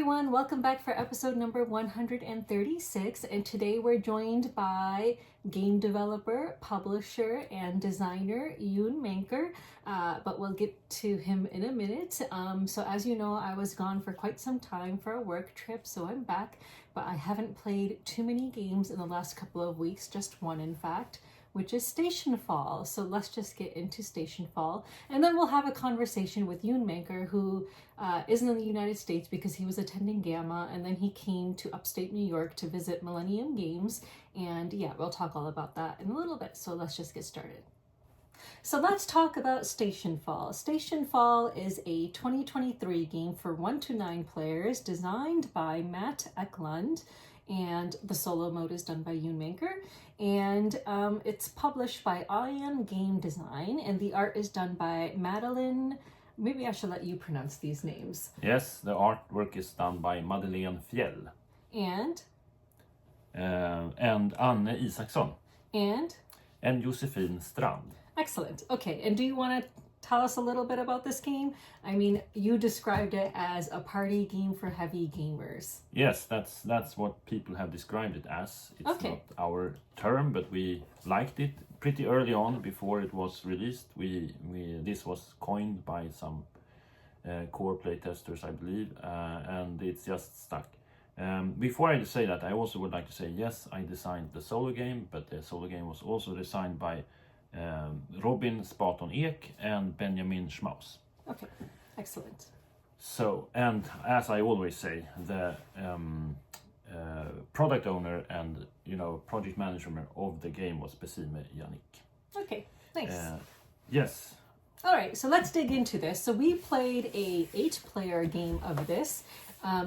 everyone, welcome back for episode number 136, and today we're joined by game developer, publisher, and designer Jon Manker, but we'll get to him in a minute. So as you know, I was gone for quite some time for a work trip, so I'm back, but I haven't played too many games in the last couple of weeks, just one in fact, which is Stationfall. So let's just get into Stationfall, and then we'll have a conversation with Jon Manker, who isn't in the United States because he was attending GAMA, and then he came to upstate New York to visit Millennium Games, and yeah, we'll talk all about that in a little bit. So let's just get started. So let's talk about Stationfall. Stationfall is a 2023 game for 1 to 9 players, designed by Matt Eklund, and the solo mode is done by Jon Manker, and it's published by Ion Game Design, and the art is done by Madeline. Maybe I should let you pronounce these names. Yes, the artwork is done by Madeleine Fjell. And Anne Isaksson. And Josefin Strand. Excellent. Okay, and do you want to tell us a little bit about this game? I mean, you described it as a party game for heavy gamers. Yes, that's what people have described it as. It's Okay. Not our term, but we liked it pretty early on before it was released. This was coined by some core playtesters, I believe, and it's just stuck. Before I say that, I also would like to say, yes, I designed the solo game, but the solo game was also designed by Robin Spaton Ek and Benjamin Schmaus. Okay, excellent. So, and as I always say, the product owner and project manager of the game was Besime Yannick. Okay, nice. Yes. All right, so let's dig into this. So we played a 8-player game of this.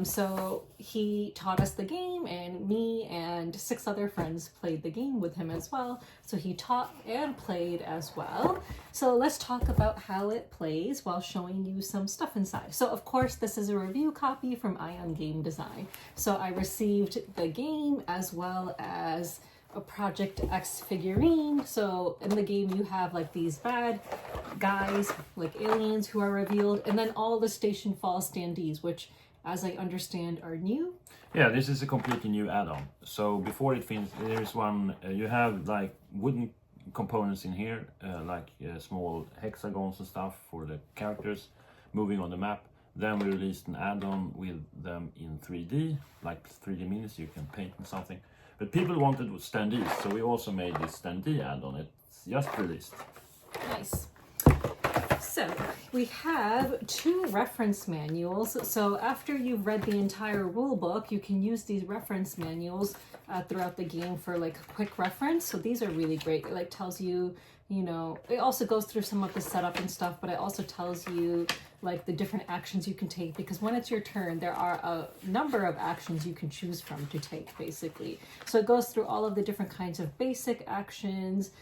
So he taught us the game, and me and 6 other friends played the game with him as well. So he taught and played as well. So let's talk about how it plays while showing you some stuff inside. So of course, this is a review copy from Ion Game Design. So I received the game as well as a Project X figurine. So in the game you have like these bad guys, like aliens who are revealed, and then all the Stationfall standees, which as I understand are new. Yeah, this is a completely new add-on. So before it finishes, there's one, you have like wooden components in here, like small hexagons and stuff for the characters moving on the map. Then we released an add-on with them in 3D, like 3D minis, you can paint and something. But people wanted standees, so we also made this standee add-on. It's just released. Nice. So we have 2 reference manuals. So after you've read the entire rule book, you can use these reference manuals throughout the game for like a quick reference. So these are really great. It like tells you, it also goes through some of the setup and stuff, but it also tells you like the different actions you can take, because when it's your turn, there are a number of actions you can choose from to take, basically. So it goes through all of the different kinds of basic actions.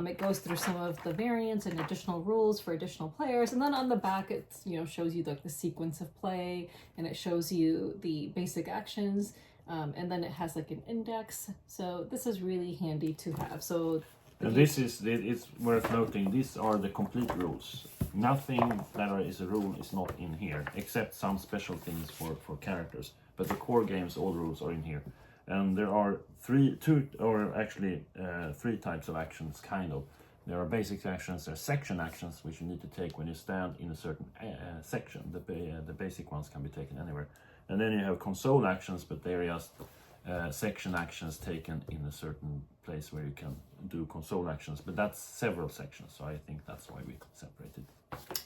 It goes through some of the variants and additional rules for additional players, and then on the back it shows you like the sequence of play, and it shows you the basic actions, and then it has like an index. So this is really handy to have. So it's worth noting, these are the complete rules. Nothing that is a rule is not in here, except some special things for characters. But the core games, all rules are in here. And there are 3 types of actions, kind of. There are basic actions, there are section actions, which you need to take when you stand in a certain section. The basic ones can be taken anywhere. And then you have console actions, but they're just section actions taken in a certain place where you can do console actions. But that's several sections, so I think that's why we separated.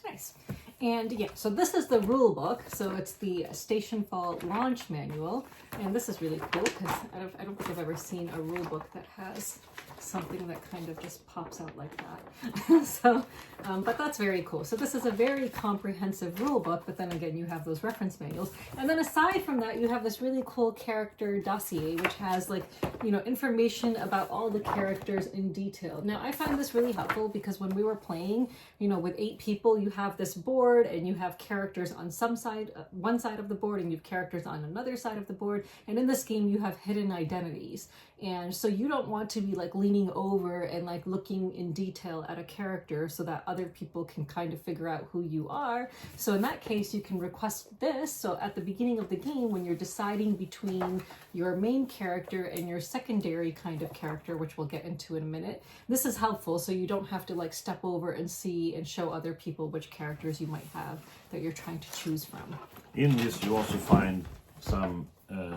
Nice. And yeah, so this is the rule book. So it's the Stationfall launch manual, and this is really cool because I don't think I've ever seen a rule book that has something that kind of just pops out like that. So, but that's very cool. So this is a very comprehensive rule book, but then again, you have those reference manuals. And then aside from that, you have this really cool character dossier, which has like, information about all the characters in detail. Now, I find this really helpful because when we were playing, you know, with 8 people, you have this board and you have characters on some side, one side of the board, and you have characters on another side of the board. And in this game, you have hidden identities. And so you don't want to be like leaning over and like looking in detail at a character so that other people can kind of figure out who you are. So in that case, you can request this. So at the beginning of the game, when you're deciding between your main character and your secondary kind of character, which we'll get into in a minute, this is helpful so you don't have to like step over and see and show other people which characters you might have that you're trying to choose from. In this, you also find some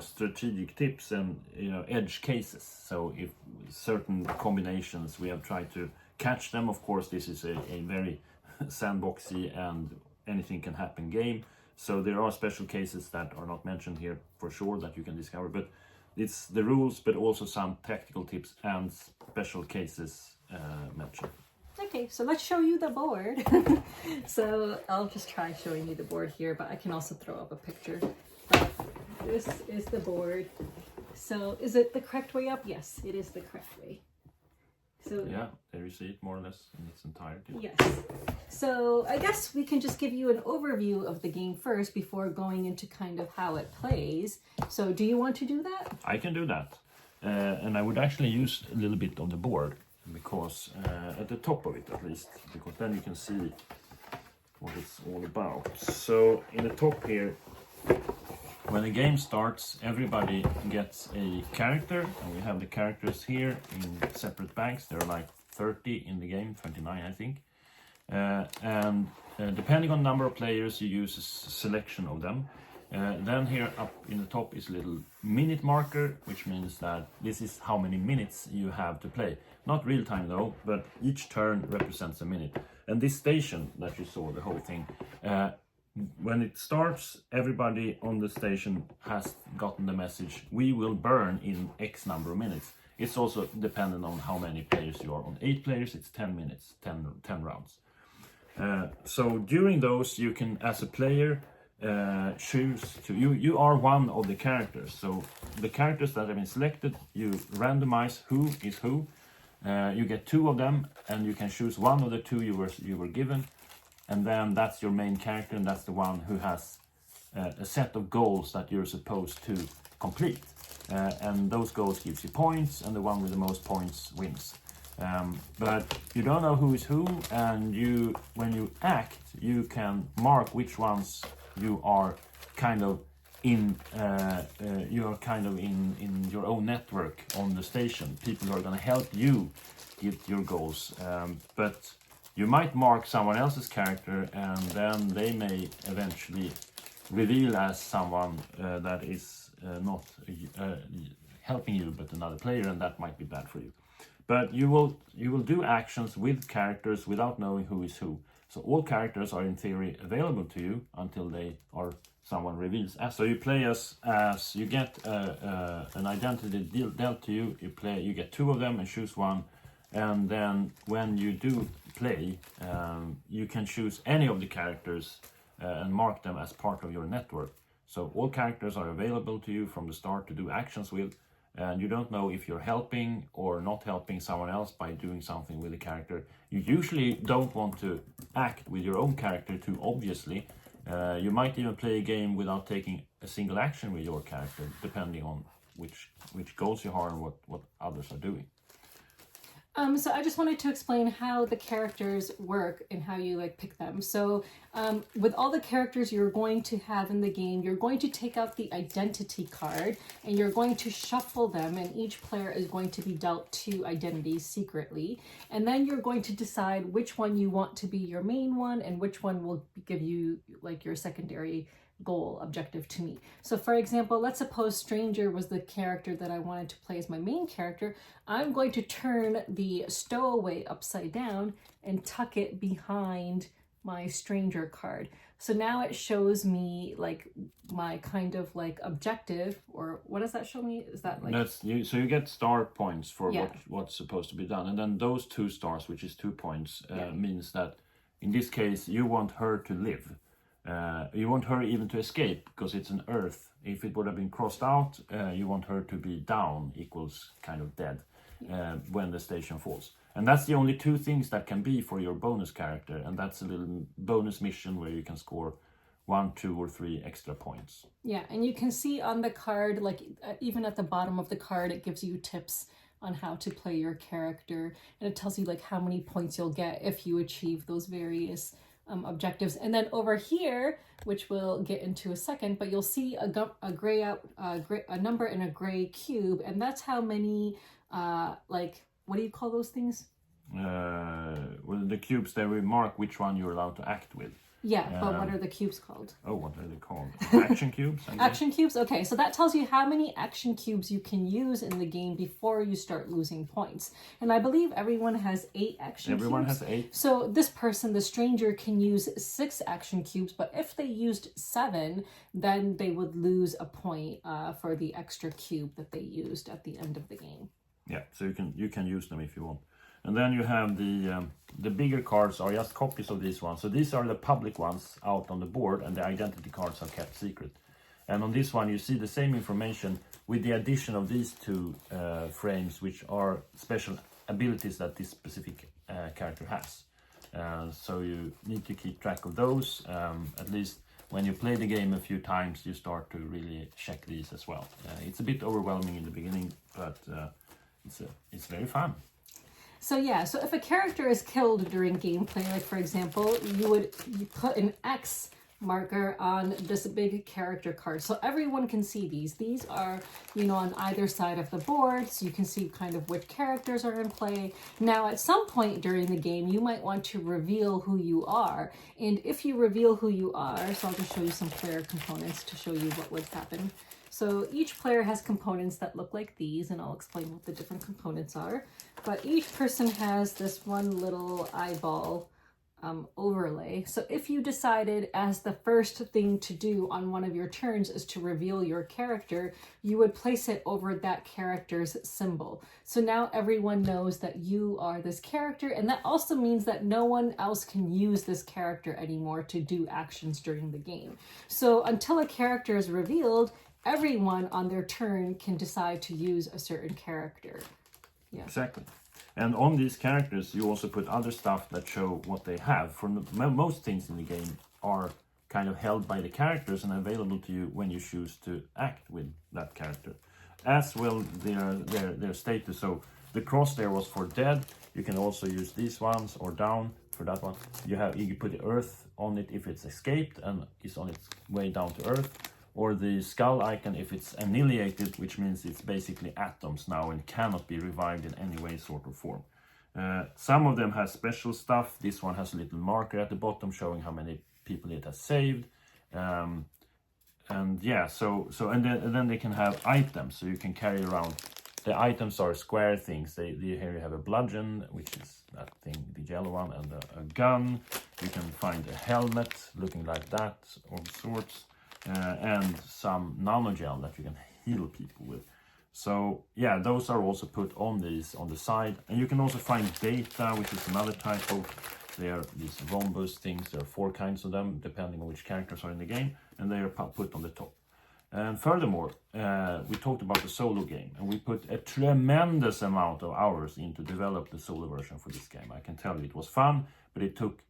strategic tips and, you know, edge cases. So if certain combinations, we have tried to catch them. Of course, this is a very sandboxy and anything can happen game. So there are special cases that are not mentioned here for sure that you can discover. But it's the rules, but also some tactical tips and special cases mentioned. Okay, so let's show you the board. So I'll just try showing you the board here, but I can also throw up a picture. But this is the board. So is it the correct way up? Yes, it is the correct way. So yeah, there you see it more or less in its entirety. Yes. So I guess we can just give you an overview of the game first before going into kind of how it plays. So do you want to do that? I can do that. And I would actually use a little bit on the board because at the top of it at least, because then you can see what it's all about. So in the top here, when the game starts, everybody gets a character, and we have the characters here in separate banks. There are like 30 in the game, 29 I think. And depending on the number of players, you use a selection of them. Then here up in the top is a little minute marker, which means that this is how many minutes you have to play. Not real time though, but each turn represents a minute. And this station that you saw, the whole thing, when it starts, everybody on the station has gotten the message, we will burn in X number of minutes. It's also dependent on how many players you are. On 8 players, it's 10 minutes, 10 rounds. So during those, you can, as a player, choose to, you are one of the characters. So the characters that have been selected, you randomize who is who. You get 2 of them, and you can choose one of the 2 you were given. And then that's your main character, and that's the one who has a set of goals that you're supposed to complete. And those goals gives you points, and the one with the most points wins. But you don't know who is who, and when you act, you can mark which ones you are kind of in your own network on the station. People who are going to help you get your goals. But you might mark someone else's character, and then they may eventually reveal as someone that is not helping you, but another player, and that might be bad for you. But you will do actions with characters without knowing who is who. So all characters are in theory available to you until someone reveals. So you play as you get an identity dealt to you. You get 2 of them and choose one. And then when you do play, you can choose any of the characters and mark them as part of your network. So all characters are available to you from the start to do actions with, and you don't know if you're helping or not helping someone else by doing something with the character. You usually don't want to act with your own character too obviously. You might even play a game without taking a single action with your character, depending on which goals you have and what others are doing. So I just wanted to explain how the characters work and how you like pick them. So with all the characters you're going to have in the game, you're going to take out the identity card and you're going to shuffle them, and each player is going to be dealt 2 identities secretly. And then you're going to decide which one you want to be your main one and which one will give you like your secondary goal objective to meet. So for example, let's suppose Stranger was the character that I wanted to play as my main character. I'm going to turn the Stowaway upside down and tuck it behind my Stranger card. So now it shows me like my kind of like objective, or what does that show me? Is that like so you get star points for what's supposed to be done, and then those 2 stars, which is 2 points, means that in this case you want her to live. You want her even to escape because it's an earth. If it would have been crossed out, you want her to be down equals kind of dead. when the station falls. And that's the only two things that can be for your bonus character, and that's a little bonus mission where you can score 1, 2, or 3 extra points. Yeah, and you can see on the card, like even at the bottom of the card, it gives you tips on how to play your character, and it tells you like how many points you'll get if you achieve those various objectives. And then over here, which we'll get into a second, but you'll see a number in a gray cube, and that's how many like, what do you call those things? Well, the cubes there will mark which one you're allowed to act with. Yeah, but what are the cubes called? Oh, what are they called? Action cubes? Action cubes? Okay, so that tells you how many action cubes you can use in the game before you start losing points. And I believe everyone has 8 action cubes. Everyone has 8. So this person, the stranger, can use 6 action cubes, but if they used 7, then they would lose a point for the extra cube that they used at the end of the game. Yeah, so you can use them if you want. And then you have the bigger cards are just copies of these ones. So these are the public ones out on the board, and the identity cards are kept secret. And on this one you see the same information with the addition of these 2 frames, which are special abilities that this specific character has. So you need to keep track of those. At least when you play the game a few times, you start to really check these as well. It's a bit overwhelming in the beginning, but it's very fun. So yeah, so if a character is killed during gameplay, like for example, you put an X marker on this big character card. So everyone can see these. These are, on either side of the board, so you can see kind of which characters are in play. Now, at some point during the game, you might want to reveal who you are. And if you reveal who you are, so I'll just show you some player components to show you what would happen. So each player has components that look like these, and I'll explain what the different components are. But each person has this one little eyeball overlay. So if you decided as the first thing to do on one of your turns is to reveal your character, you would place it over that character's symbol. So now everyone knows that you are this character, and that also means that no one else can use this character anymore to do actions during the game. So until a character is revealed, everyone on their turn can decide to use a certain character. Yeah. Exactly. And on these characters, you also put other stuff that show what they have. For most things in the game are kind of held by the characters and available to you when you choose to act with that character. As well, their status. So the cross there was for dead. You can also use these ones, or down for that one. You put the earth on it if it's escaped and is on its way down to earth. Or the skull icon if it's annihilated, which means it's basically atoms now and cannot be revived in any way, sort of form. Some of them have special stuff. This one has a little marker at the bottom showing how many people it has saved. And yeah, and then they can have items, so you can carry around. The items are square things. Here you have a bludgeon, which is that thing, the yellow one, and a gun. You can find a helmet looking like that, of sorts. And some nanogel that you can heal people with. So yeah, those are also put on these on the side. And you can also find data, which is another type of, they are these rhombus things. There are 4 kinds of them depending on which characters are in the game, and they are put on the top. And furthermore, we talked about the solo game, and we put a tremendous amount of hours into develop the solo version for this game. I can tell you it was fun, but it took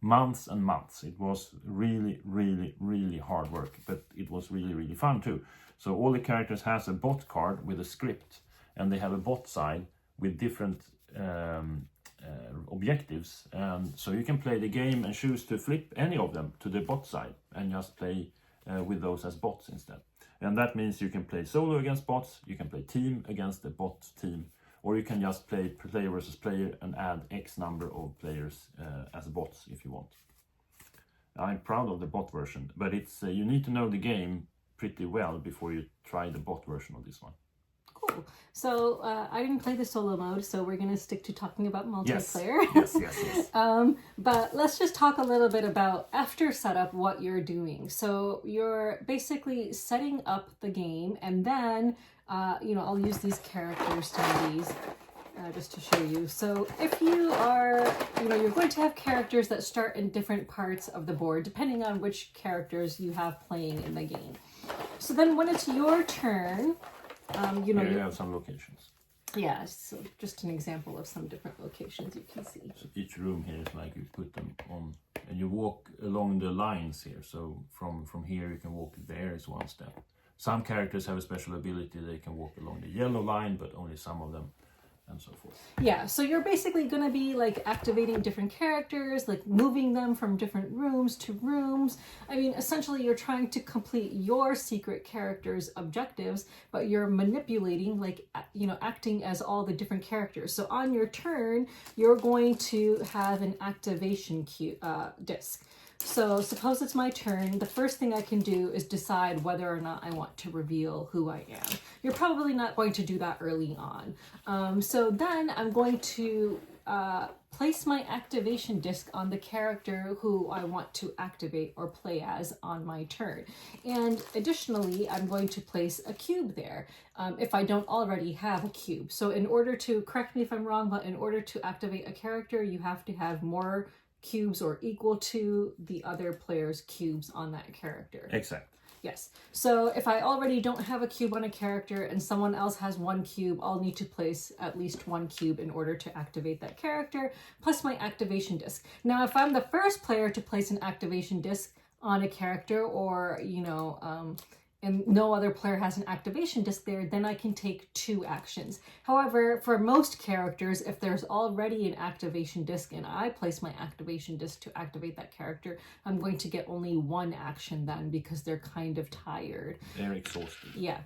months and months. It was really, really, really hard work, but it was really, really fun too. So all the characters has a bot card with a script, and they have a bot side with different objectives. And so you can play the game and choose to flip any of them to the bot side and just play with those as bots instead. And that means you can play solo against bots, you can play team against the bot team, or you can just play player versus player and add X number of players as bots if you want. I'm proud of the bot version, but it's you need to know the game pretty well before you try the bot version of this one. Cool. So I didn't play the solo mode, so we're going to stick to talking about multiplayer. Yes. But let's just talk a little bit about after setup, what you're doing. So you're basically setting up the game, and then I'll use these characters to these just to show you. So if you are, you're going to have characters that start in different parts of the board, depending on which characters you have playing in the game. So then when it's your turn, Here you have some locations. Yeah, so just an example of some different locations you can see. So each room here is like you put them on, and you walk along the lines here. So from here you can walk. There is one step. Some characters have a special ability; they can walk along the yellow line, but only some of them, and so forth. Yeah, so you're basically going to be like activating different characters, like moving them from different rooms to rooms. I mean, essentially you're trying to complete your secret character's objectives, but you're manipulating, like, you know, acting as all the different characters. So on your turn, you're going to have an activation disc. So suppose it's my turn. The first thing I can do is decide whether or not I want to reveal who I am. You're probably not going to do that early on. So then I'm going to place my activation disc on the character who I want to activate or play as on my turn. And additionally, I'm going to place a cube there if I don't already have a cube. So in order to, correct me if I'm wrong, but in order to activate a character, you have to have more cubes or equal to the other player's cubes on that character. Exact. Yes. So if I already don't have a cube on a character and someone else has one cube, I'll need to place at least one cube in order to activate that character, plus my activation disc. Now, if I'm the first player to place an activation disc on a character, or, you know, and no other player has an activation disc there, then I can take 2 actions. However, for most characters, if there's already an activation disc and I place my activation disc to activate that character, I'm going to get only 1 action then, because they're kind of tired. They're exhausted. Yeah.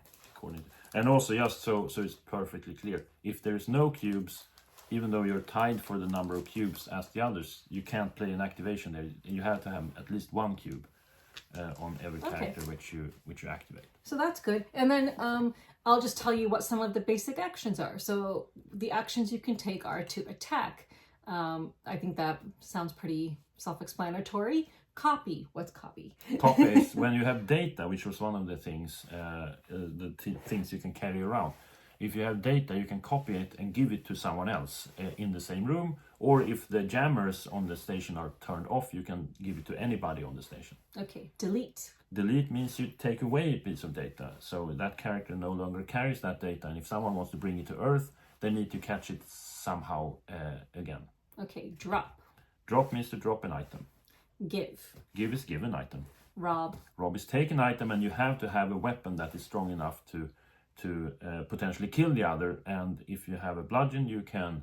And also, just so it's perfectly clear, if there's no cubes, even though you're tied for the number of cubes as the others, you can't play an activation there. You have to have at least 1 cube. On every character which you activate. So that's good. And then I'll just tell you what some of the basic actions are. So the actions you can take are to attack. I think that sounds pretty self-explanatory. Copy. What's copy? Copy is when you have data, which was one of the things, things you can carry around. If you have data, you can copy it and give it to someone else in the same room, or if the jammers on the station are turned off, you can give it to anybody on the station. Okay, delete. Delete means you take away a piece of data, so that character no longer carries that data, and if someone wants to bring it to Earth, they need to catch it somehow again. Okay, drop. Drop means to drop an item. Give. Give is give an item. Rob. Rob is take an item, and you have to have a weapon that is strong enough to potentially kill the other, and if you have a bludgeon, you can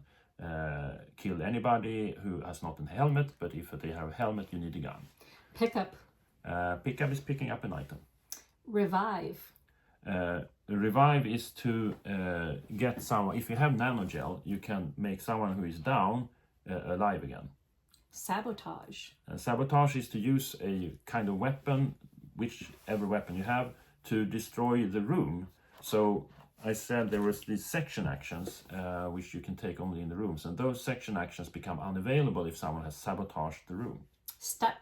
kill anybody who has not a helmet, but if they have a helmet, you need a gun. Pick up. Pick up is picking up an item. Revive. Revive is to get someone, if you have nanogel, you can make someone who is down alive again. Sabotage. Sabotage is to use a kind of weapon, whichever weapon you have, to destroy the room. So I said there was these section actions, which you can take only in the rooms, and those section actions become unavailable if someone has sabotaged the room. Step.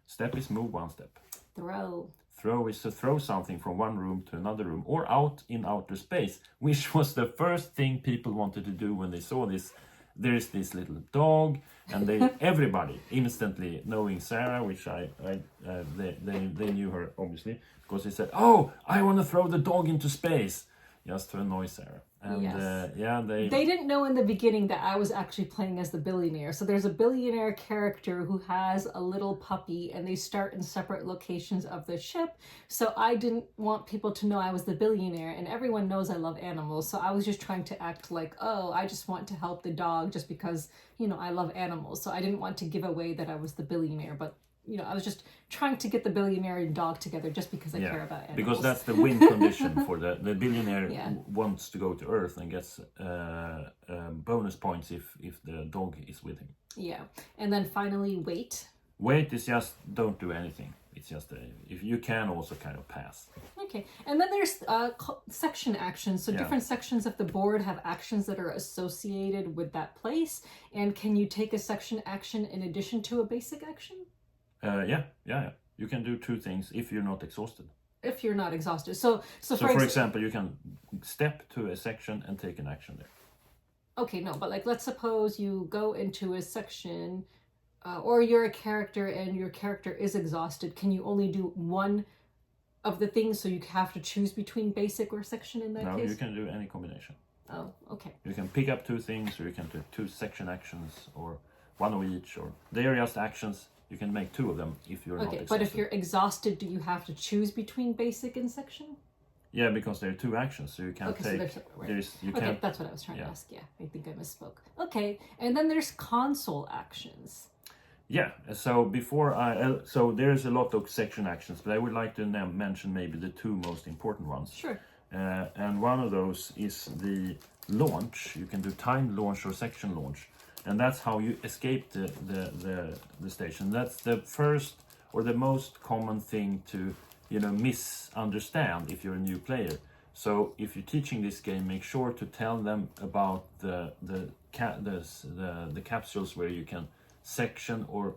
Step is move 1 step. Throw. Throw is to throw something from one room to another room, or out in outer space, which was the first thing people wanted to do when they saw this. There's this little dog, and everybody instantly, knowing Sarah, which they knew her obviously, because they said, "Oh, I want to throw the dog into space," just to annoy Sarah. And yes. They didn't know in the beginning that I was actually playing as the billionaire. So there's a billionaire character who has a little puppy, and they start in separate locations of the ship. So I didn't want people to know I was the billionaire, and everyone knows I love animals. So I was just trying to act like, oh, I just want to help the dog just because, you know, I love animals. So I didn't want to give away that I was the billionaire, but you know, I was just trying to get the billionaire and dog together just because I care about animals. Because that's the win condition for the billionaire wants to go to Earth and gets bonus points if the dog is with him. Yeah, and then finally, wait. Wait is just don't do anything. It's just if you can also kind of pass. Okay, and then there's section actions. So different sections of the board have actions that are associated with that place. And can you take a section action in addition to a basic action? Yeah. You can do 2 things if you're not exhausted. If you're not exhausted. So for example, you can step to a section and take an action there. Okay, no, but like let's suppose you go into a section, or you're a character and your character is exhausted. Can you only do one of the things, so you have to choose between basic or section in that case? No, you can do any combination. Oh, okay. You can pick up 2 things, or you can do 2 section actions, or 1 of each, or they are just actions. You can make 2 of them if you're not Okay, exhausted. but if you're exhausted, do you have to choose between basic and section? Yeah, because there are 2 actions, so you can't Okay, so take. there's You okay, can't. that's what I was trying to Yeah. ask. Yeah, I think I misspoke. Okay, and then there's console actions. Yeah. So before so there's a lot of section actions, but I would like to mention maybe the 2 most important ones. Sure. And one of those is the launch. You can do timed launch or section launch, and that's how you escape the station. That's the first or the most common thing to misunderstand if you're a new player. So if you're teaching this game, make sure to tell them about the capsules where you can section or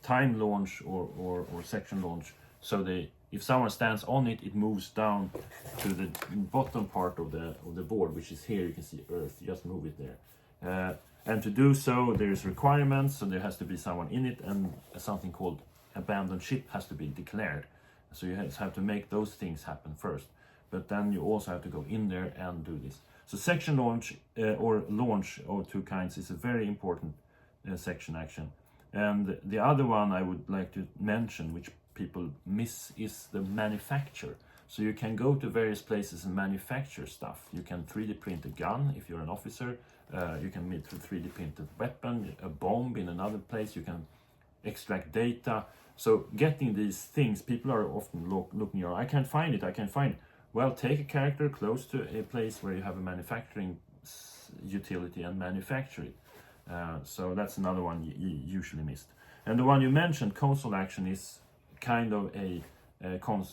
time launch or section launch. So if someone stands on it, it moves down to the bottom part of the board, which is here. You can see Earth. You just move it there. And to do so, there's requirements. So there has to be someone in it, and something called abandoned ship has to be declared. So you have to make those things happen first. But then you also have to go in there and do this. So section launch or launch of 2 kinds is a very important section action. And the other one I would like to mention, which people miss, is the manufacture. So you can go to various places and manufacture stuff. You can 3D print a gun if you're an officer. You can 3D print a weapon, a bomb in another place. You can extract data. So getting these things, people are often looking around. I can't find it. Well, take a character close to a place where you have a manufacturing utility and manufacture it. So that's another one you usually missed. And the one you mentioned, console action, is kind of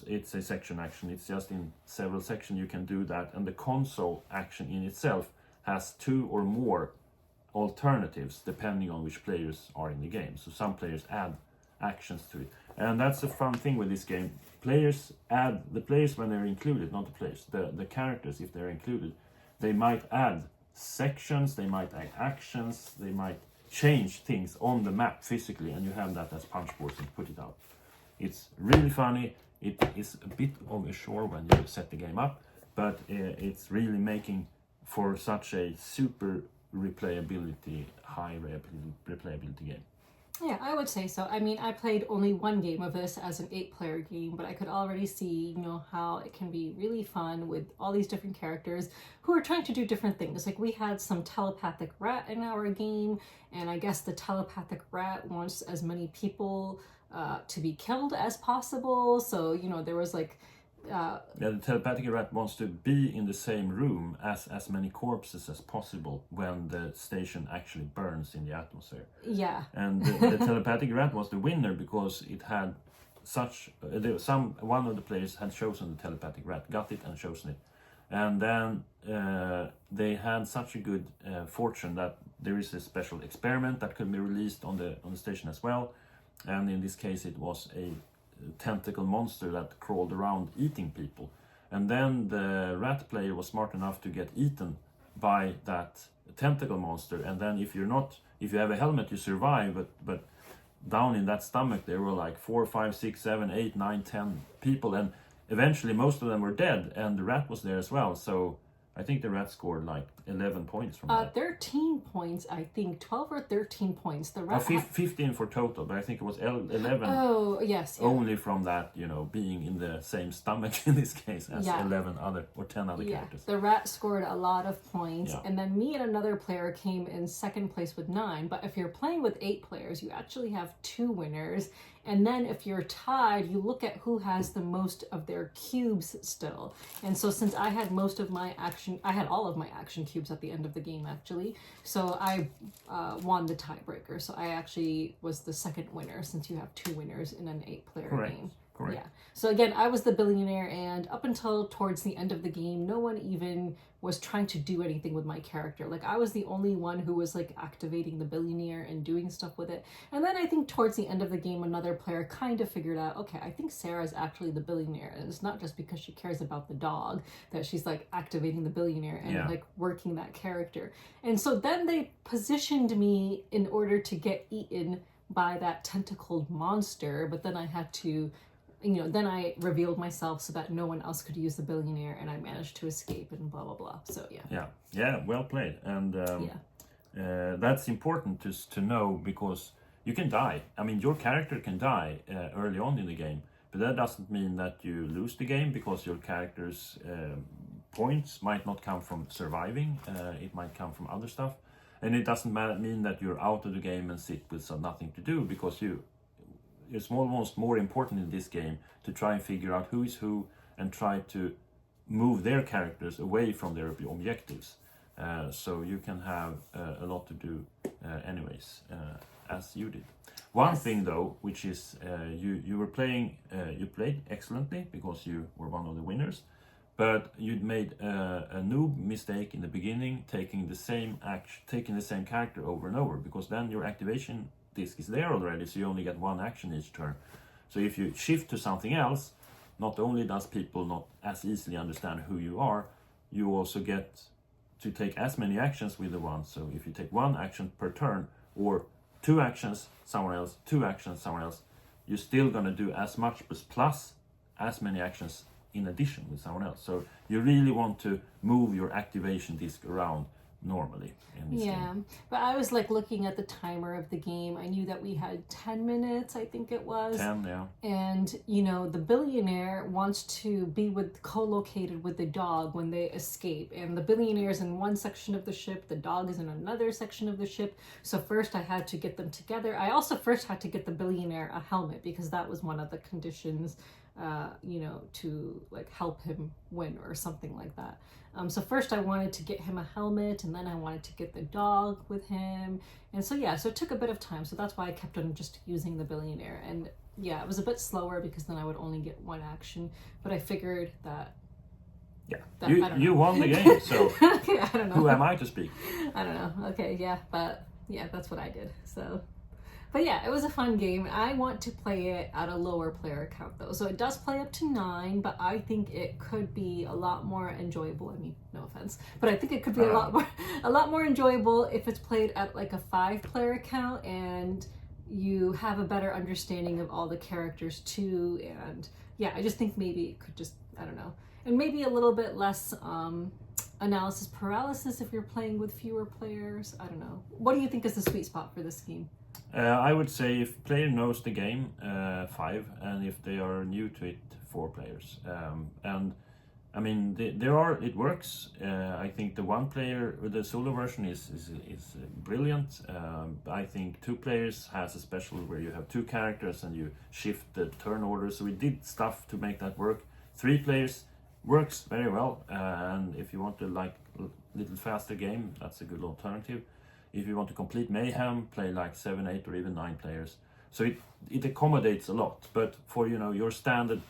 it's a section action. It's just in several sections you can do that. And the console action in itself has 2 or more alternatives depending on which players are in the game. So some players add actions to it. And that's a fun thing with this game. The players when they're included, not the players, the characters, if they're included, they might add sections, they might add actions, they might change things on the map physically, and you have that as punch boards and put it out. It's really funny. It is a bit of a chore when you set the game up, but it's really making for such a super high replayability game. Yeah, I would say so. I mean, I played only 1 game of this as an 8-player game, but I could already see, how it can be really fun with all these different characters who are trying to do different things. Like, we had some telepathic rat in our game, and I guess the telepathic rat wants as many people to be killed as possible. So, there was like... the telepathic rat wants to be in the same room as many corpses as possible when the station actually burns in the atmosphere. Yeah. And the telepathic rat was the winner because it had one of the players had chosen the telepathic rat, got it and chosen it. And then they had such a good fortune that there is a special experiment that could be released on the station as well. And in this case it was a tentacle monster that crawled around eating people, and then the rat player was smart enough to get eaten by that tentacle monster, and then if you have a helmet you survive, but down in that stomach there were like 4, 5, 6, 7, 8, 9, 10 people, and eventually most of them were dead, and the rat was there as well. So I think the rat scored like 11 points from that. 13 points, I think. 12 or 13 points. The rat 15 for total, but I think it was 11. Oh, yes. Yeah. Only from that, being in the same stomach in this case as 11 other or 10 other characters. The rat scored a lot of points, and then me and another player came in 2nd place with 9. But if you're playing with 8 players, you actually have 2 winners. And then if you're tied, you look at who has the most of their cubes still. And so since I had I had all of my action cubes at the end of the game, actually. So I won the tiebreaker. So I actually was the 2nd winner, since you have 2 winners in an 8-player game. Correct. Yeah. So again, I was the billionaire, and up until towards the end of the game, no one even was trying to do anything with my character. Like, I was the only one who was like activating the billionaire and doing stuff with it. And then I think towards the end of the game, another player kind of figured out, okay, I think Sarah's actually the billionaire. And it's not just because she cares about the dog that she's like activating the billionaire and like working that character. And so then they positioned me in order to get eaten by that tentacled monster, but then I had to then I revealed myself so that no one else could use the billionaire, and I managed to escape and blah, blah, blah. So, yeah. Yeah, well played. And that's important to know, because you can die. I mean, your character can die early on in the game, but that doesn't mean that you lose the game, because your character's points might not come from surviving. It might come from other stuff. And it doesn't mean that you're out of the game and sit with nothing to do, because it's almost more important in this game to try and figure out who is who and try to move their characters away from their objectives. So you can have a lot to do anyways, as you did. One thing though, which is you were playing, you played excellently because you were one of the winners, but you'd made a noob mistake in the beginning, taking the same character over and over, because then your activation disk is there already, so you only get one action each turn. So if you shift to something else, not only does people not as easily understand who you are, you also get to take as many actions with the one. So if you take one action per turn, or 2 actions somewhere else, 2 actions somewhere else, you're still gonna do as much plus as many actions in addition with someone else. So you really want to move your activation disk around normally in this game. But I was like looking at the timer of the game. I knew that we had 10 minutes, I think it was. 10, yeah. And the billionaire wants to be co-located with the dog when they escape, and the billionaire is in one section of the ship, the dog is in another section of the ship. So first I had to get them together. I also first had to get the billionaire a helmet, because that was one of the conditions, to like help him win or something like that. So first I wanted to get him a helmet, and then I wanted to get the dog with him. And so it took a bit of time. So that's why I kept on just using the billionaire. And it was a bit slower, because then I would only get one action. But I figured that... You won the game, so okay, I don't know. Who am I to speak? I don't know. Okay, but that's what I did. So... But it was a fun game. I want to play it at a lower player count though. So it does play up to 9, but I think it could be a lot more enjoyable. I mean, no offense, but I think it could be a lot more enjoyable if it's played at like a 5 player count, and you have a better understanding of all the characters too. And I just think maybe it could just, I don't know. And maybe a little bit less analysis paralysis if you're playing with fewer players. I don't know. What do you think is the sweet spot for this game? I would say if player knows the game, 5, and if they are new to it, 4 players. And I mean, it works. I think the 1 player, the solo version is brilliant. I think 2 players has a special where you have 2 characters and you shift the turn order. So we did stuff to make that work. 3 players works very well. And if you want to like a little faster game, that's a good alternative. If you want to complete mayhem, play like 7, 8, or even 9 players. So it accommodates a lot. But for your standard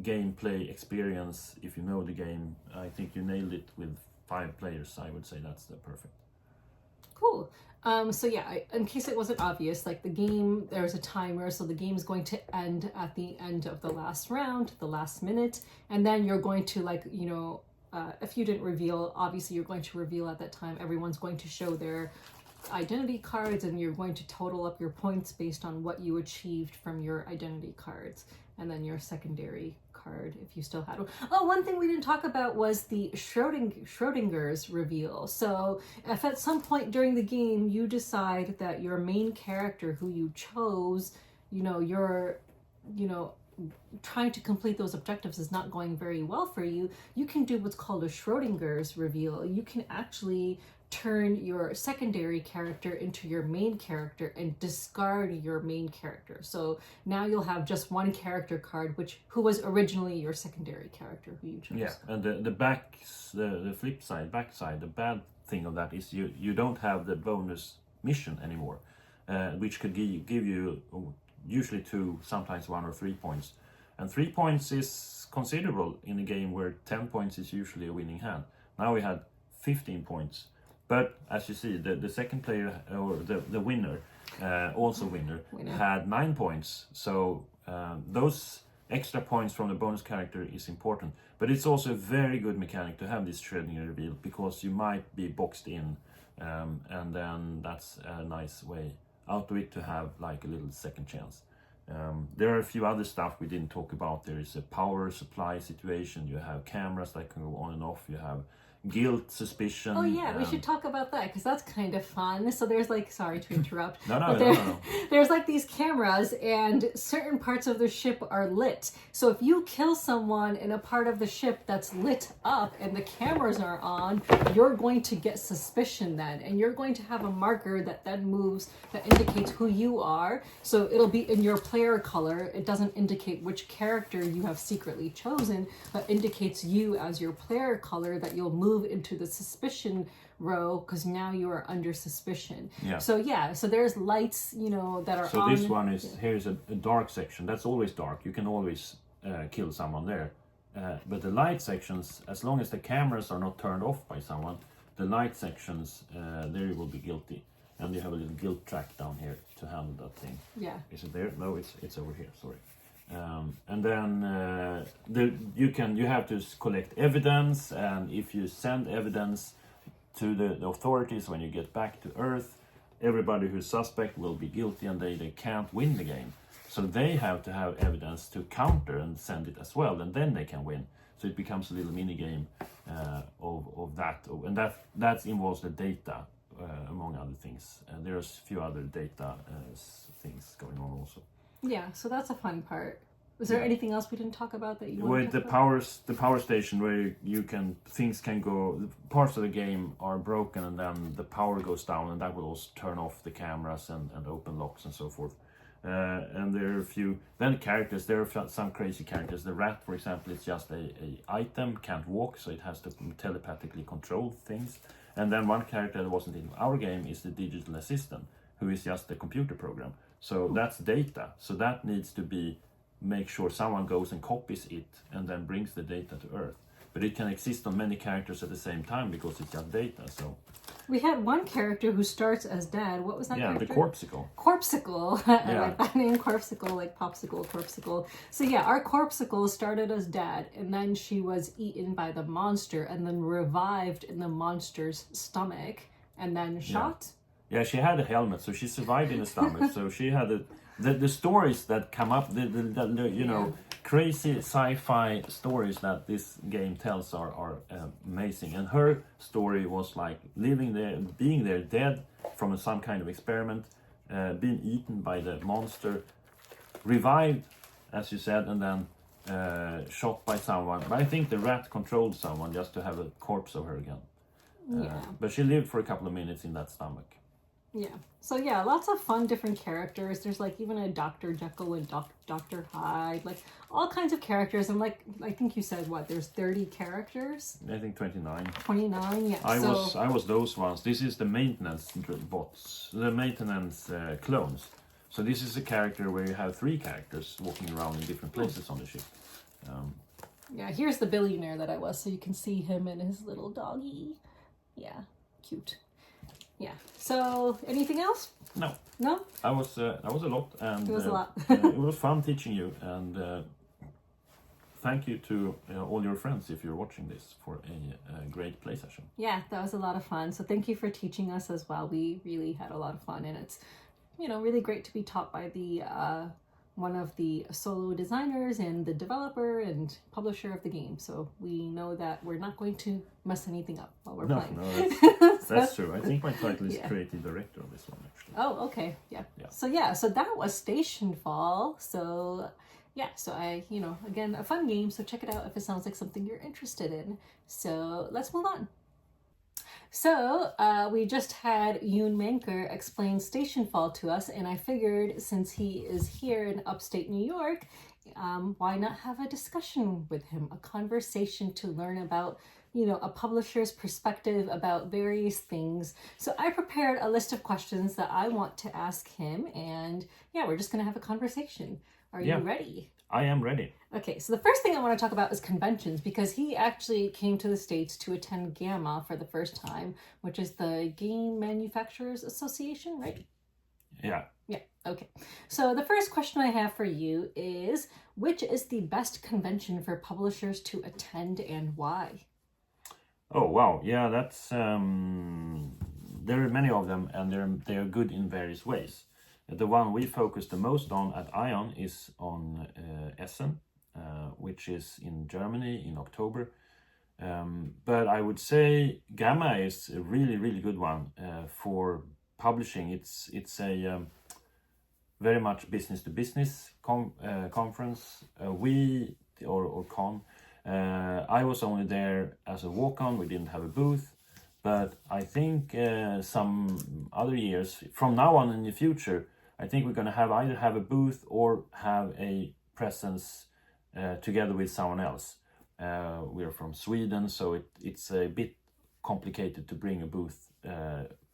gameplay experience, if you know the game, I think you nailed it with 5 players. I would say that's the perfect. Cool. In case it wasn't obvious, like the game, there's a timer, so the game is going to end at the end of the last round, the last minute, and then you're going to if you didn't reveal, obviously you're going to reveal at that time. Everyone's going to show their identity cards, and you're going to total up your points based on what you achieved from your identity cards, and then your secondary card if you still had one. Oh, one thing we didn't talk about was the Schrodinger's reveal. So if at some point during the game you decide that your main character who you chose, you're trying to complete those objectives is not going very well for you, you can do what's called a Schrodinger's reveal. You can actually turn your secondary character into your main character and discard your main character. So now you'll have just one character card, who was originally your secondary character who you chose. Yeah, and the flip side, backside, the bad thing of that is you don't have the bonus mission anymore, which could give you usually 2, sometimes 1 or 3 points. And 3 points is considerable in a game where 10 points is usually a winning hand. Now we had 15 points. But as you see, the second player, or the winner, winner, had 9 points. So those extra points from the bonus character is important. But it's also a very good mechanic to have this Schrödinger reveal, because you might be boxed in. And then that's a nice way out of it to have like a little second chance. There are a few other stuff we didn't talk about. There is a power supply situation. You have cameras that can go on and off. You have guilt, suspicion. Oh yeah, we should talk about that because that's kind of fun. So there's like, sorry to interrupt. No. There's like these cameras and certain parts of the ship are lit. So if you kill someone in a part of the ship that's lit up and the cameras are on, you're going to get suspicion then. And you're going to have a marker that then moves that indicates who you are. So it'll be in your player color. It doesn't indicate which character you have secretly chosen, but indicates you as your player color that you'll move into the suspicion row because now you are under suspicion. So there's lights, that are so on. This one is here's a dark section. That's always dark. You can always kill someone there, but the light sections, as long as the cameras are not turned off by someone, the light sections, there you will be guilty, and you have a little guilt track down here to handle that thing. Is it there? No, it's over here, sorry. And then you have to collect evidence, and if you send evidence to the authorities when you get back to Earth, everybody who's suspect will be guilty, and they can't win the game. So they have to have evidence to counter and send it as well, and then they can win. So it becomes a little mini game of that, and that involves the data among other things. And there's a few other data things going on also. Yeah, so that's a fun part. Was there anything else we didn't talk about that you want With to talk about? the power station where things can go, parts of the game are broken and then the power goes down, and that will also turn off the cameras and open locks and so forth. And there are a few characters. There are some crazy characters. The rat, for example, is just a item, can't walk, so it has to telepathically control things. And then one character that wasn't in our game is the digital assistant, who is just a computer program. So that's data. So that needs to make sure someone goes and copies it and then brings the data to Earth. But it can exist on many characters at the same time because it's just data. So we had one character who starts as Dad. What was that character? The Corpsicle. Corpsicle. I like that name, Corpsicle, like popsicle, Corpsicle. So yeah, our Corpsicle started as Dad, and then she was eaten by the monster and then revived in the monster's stomach and then shot. Yeah, she had a helmet, so she survived in the stomach. So she had the stories that come up, crazy sci-fi stories that this game tells are amazing. And her story was like living there, being there, dead from some kind of experiment, being eaten by the monster, revived, as you said, and then shot by someone. But I think the rat controlled someone just to have a corpse of her again. But she lived for a couple of minutes in that stomach. Yeah. So yeah, lots of fun different characters. There's like even a Dr. Jekyll and Dr. Hyde, like all kinds of characters. And like I think you said there's 30 characters? I think 29. 29, yeah. I was those ones. This is the maintenance bots, the maintenance clones. So this is a character where you have 3 characters walking around in different places on the ship. Yeah, here's the billionaire that I was, so you can see him and his little doggy. Yeah, cute. Yeah. So, anything else? No. No? That was a lot, and it was a lot. it was fun teaching you, and thank you to all your friends if you're watching this for a great play session. Yeah, that was a lot of fun. So thank you for teaching us as well. We really had a lot of fun, and it's really great to be taught by the one of the solo designers and the developer and publisher of the game. So we know that we're not going to mess anything up while we're playing. No, that's true. I think my title is creative director on this one, actually. Oh, okay. Yeah. So that was Stationfall. So yeah, so I, again, a fun game. So check it out if it sounds like something you're interested in. So let's move on. So we just had Jon Manker explain Stationfall to us, and I figured since he is here in upstate New York, why not have a discussion with him, a conversation to learn about, a publisher's perspective about various things. So I prepared a list of questions that I want to ask him, and yeah, we're just going to have a conversation. Are you ready? I am ready. Okay, so the first thing I want to talk about is conventions, because he actually came to the States to attend GAMA for the first time, which is the Game Manufacturers Association, right? Yeah. Yeah, okay. So the first question I have for you is, which is the best convention for publishers to attend and why? Oh, wow. Yeah, that's... there are many of them, and they're good in various ways. The one we focus the most on at Ion is on Essen, which is in Germany in October. But I would say Gamma is a really, really good one for publishing. It's a very much business to business conference. Or con. I was only there as a walk-on. We didn't have a booth, but I think some other years from now on in the future, I think we're going to either have a booth or have a presence together with someone else. We're from Sweden, so it's a bit complicated to bring a booth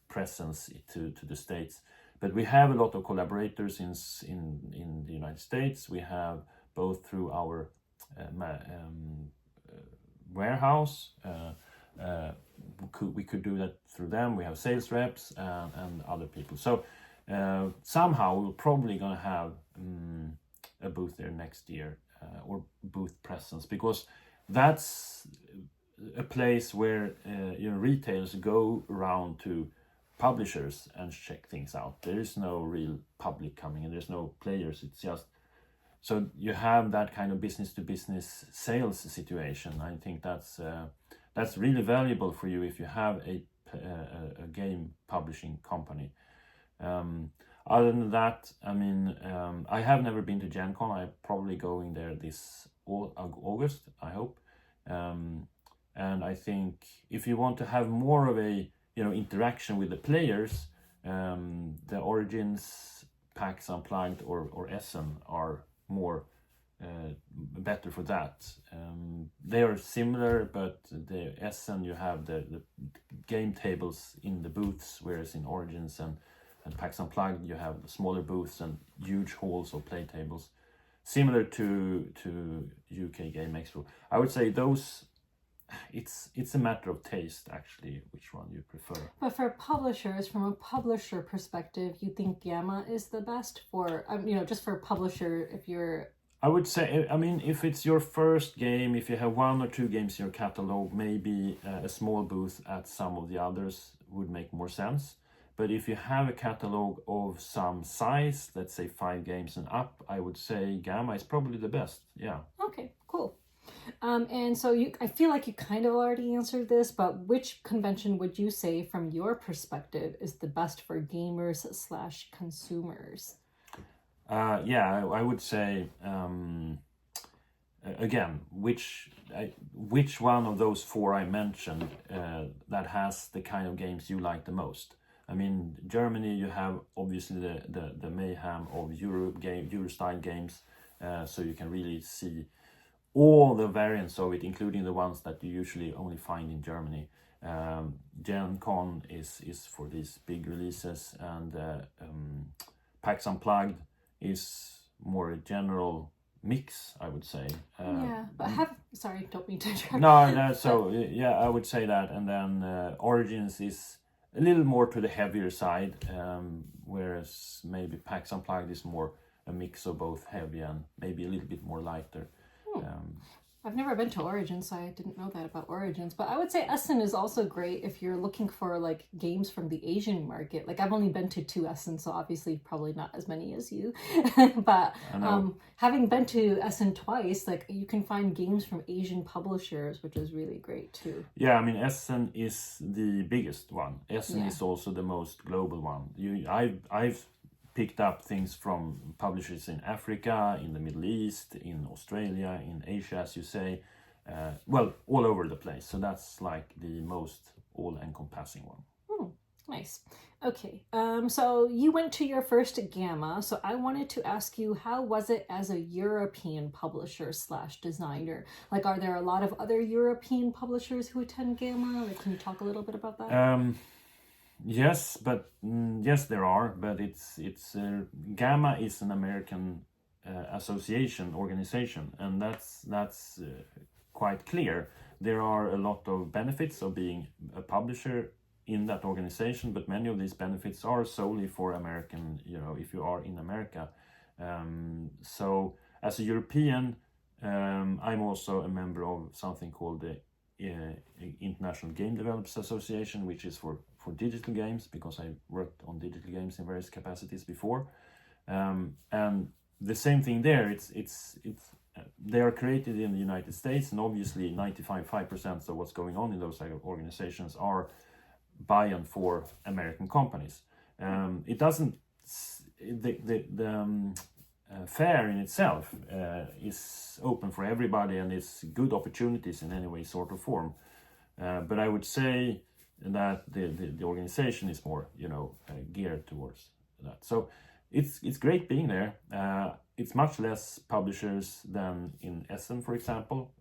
presence to the States. But we have a lot of collaborators in the United States. We have both through our warehouse. We could do that through them. We have sales reps and other people. So somehow we're probably going to have a booth there next year or booth presence, because that's a place where retailers go around to publishers and check things out. There is no real public coming and there's no players. It's just so you have that kind of business to business sales situation. I think that's really valuable for you if you have a game publishing company. Other than that, I mean, I have never been to Gen Con. I'm probably going there this August, I hope. And I think if you want to have more of a interaction with the players, the Origins, PAX Unplugged or Essen are more better for that. They are similar, but the Essen, you have the game tables in the booths, whereas in Origins and PAX Unplugged you have smaller booths and huge halls or play tables, similar to UK Game Expo. I would say those. It's a matter of taste, actually, which one you prefer. But for publishers, from a publisher perspective, you think Gamma is the best for, just for a publisher, if you're... I would say, I mean, if it's your first game, if you have 1 or 2 games in your catalog, maybe a small booth at some of the others would make more sense. But if you have a catalog of some size, let's say 5 games and up, I would say Gamma is probably the best, yeah. Okay, cool. And so I feel like you kind of already answered this, but which convention would you say from your perspective is the best for gamers / consumers? Yeah, I would say, again, which one of those 4 I mentioned that has the kind of games you like the most? I mean, Germany, you have obviously the mayhem of Euro-style games, so you can really see all the variants of it, including the ones that you usually only find in Germany. Gen Con is for these big releases, and PAX Unplugged is more a general mix, I would say. Yeah, but sorry, don't mean to interrupt. No, so yeah, I would say that. And then Origins is a little more to the heavier side, whereas maybe PAX Unplugged is more a mix of both heavy and maybe a little bit more lighter. I've never been to Origins, so I didn't know that about Origins. But I would say Essen is also great if you're looking for like games from the Asian market. Like I've only been to 2 Essen, so obviously probably not as many as you. But having been to Essen twice, like you can find games from Asian publishers, which is really great too. Yeah, I mean Essen is the biggest one. Essen is also the most global one. I've picked up things from publishers in Africa, in the Middle East, in Australia, in Asia, as you say, all over the place. So that's like the most all-encompassing one. Nice. Okay, so you went to your first Gamma, so I wanted to ask you, how was it as a European publisher / designer? Like, are there a lot of other European publishers who attend Gamma? Like, can you talk a little bit about that? Yes, but yes, there are. But it's Gamma is an American organization, and that's quite clear. There are a lot of benefits of being a publisher in that organization, but many of these benefits are solely for American. If you are in America, so as a European, I'm also a member of something called the International Game Developers Association, which is for for digital games because I worked on digital games in various capacities before, and the same thing there. It's they are created in the United States, and obviously 95% of what's going on in those organizations are by and for American companies. It doesn't the fair in itself is open for everybody, and it's good opportunities in any way, sort of form. But I would say that the organization is more, geared towards that. So it's great being there. It's much less publishers than in Essen, for example,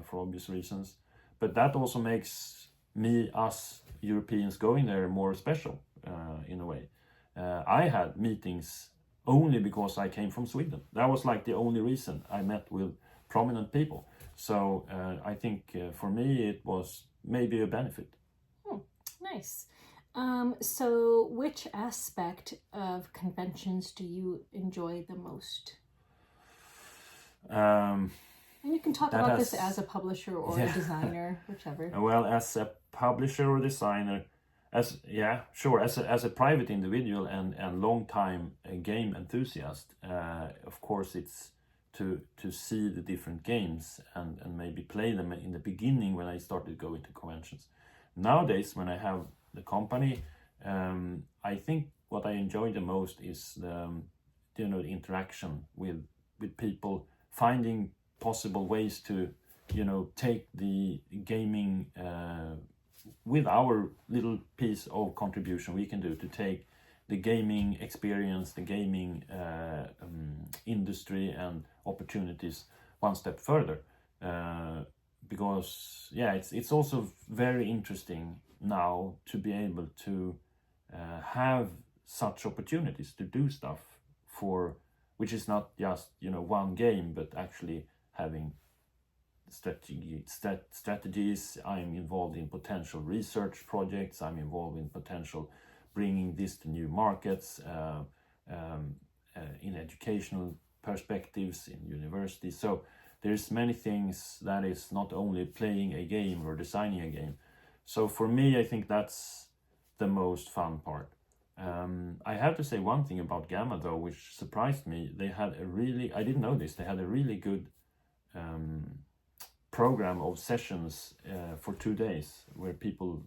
for obvious reasons. But that also makes us Europeans going there more special in a way. I had meetings only because I came from Sweden. That was like the only reason I met with prominent people. So I think for me it was maybe a benefit. Nice. So which aspect of conventions do you enjoy the most? And you can talk about this as a publisher or a designer, whichever. Well, as a publisher or designer, as a private individual and long time game enthusiast, of course it's to see the different games and maybe play them in the beginning when I started going to conventions. Nowadays, when I have the company, I think what I enjoy the most is the interaction with people, finding possible ways to take the gaming with our little piece of contribution we can do to take the gaming experience, the gaming industry and opportunities one step further. Because it's also very interesting now to be able to have such opportunities to do stuff for which is not just one game, but actually having strategies. I'm involved in potential research projects. I'm involved in potential bringing this to new markets, in educational perspectives, in universities. So there's many things that is not only playing a game or designing a game. So for me, I think that's the most fun part. I have to say one thing about Gamma though, which surprised me. They had I didn't know this, they had a really good program of sessions for 2 days where people,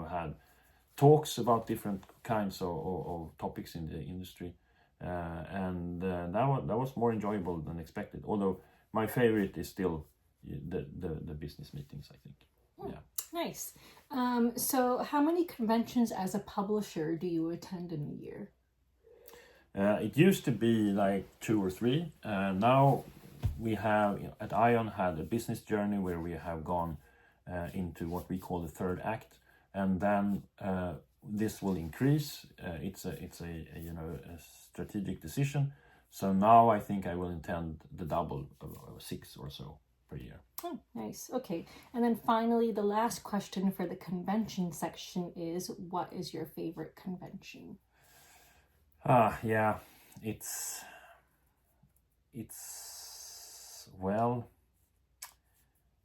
had talks about different kinds of topics in the industry. And that was more enjoyable than expected. Although my favorite is still the business meetings, I think. Yeah. Nice. So how many conventions as a publisher do you attend in a year? It used to be like 2 or 3. Now we have at Ion had a business journey where we have gone into what we call the third act, and then this will increase. It's a strategic decision. So now I think I will attend the double of 6 or so per year. Oh, nice. Okay. And then finally, the last question for the convention section is, what is your favorite convention?